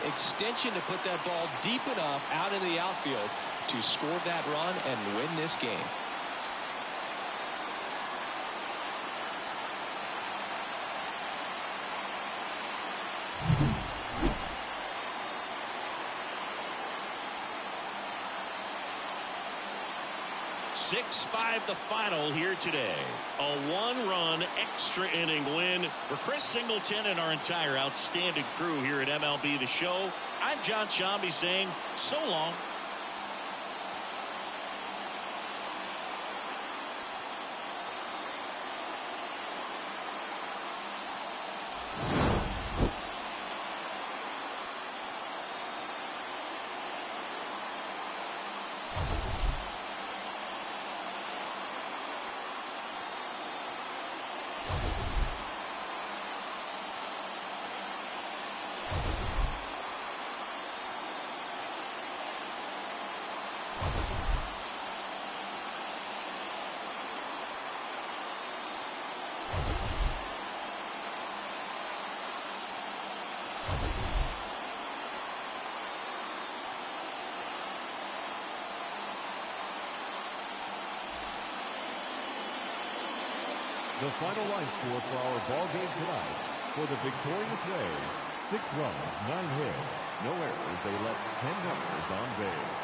extension to put that ball deep enough out into the outfield to score that run and win this game. The final here today. A one-run extra inning win for Chris Singleton and our entire outstanding crew here at MLB The Show. I'm John Shambi saying so long. The final line score for our ball game tonight. For the victorious Rays, 6 runs, 9 hits, no errors. They left 10 runners on base.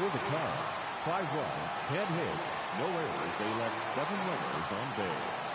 For the Cubs, 5 runs, 10 hits, no errors. They left 7 runners on base.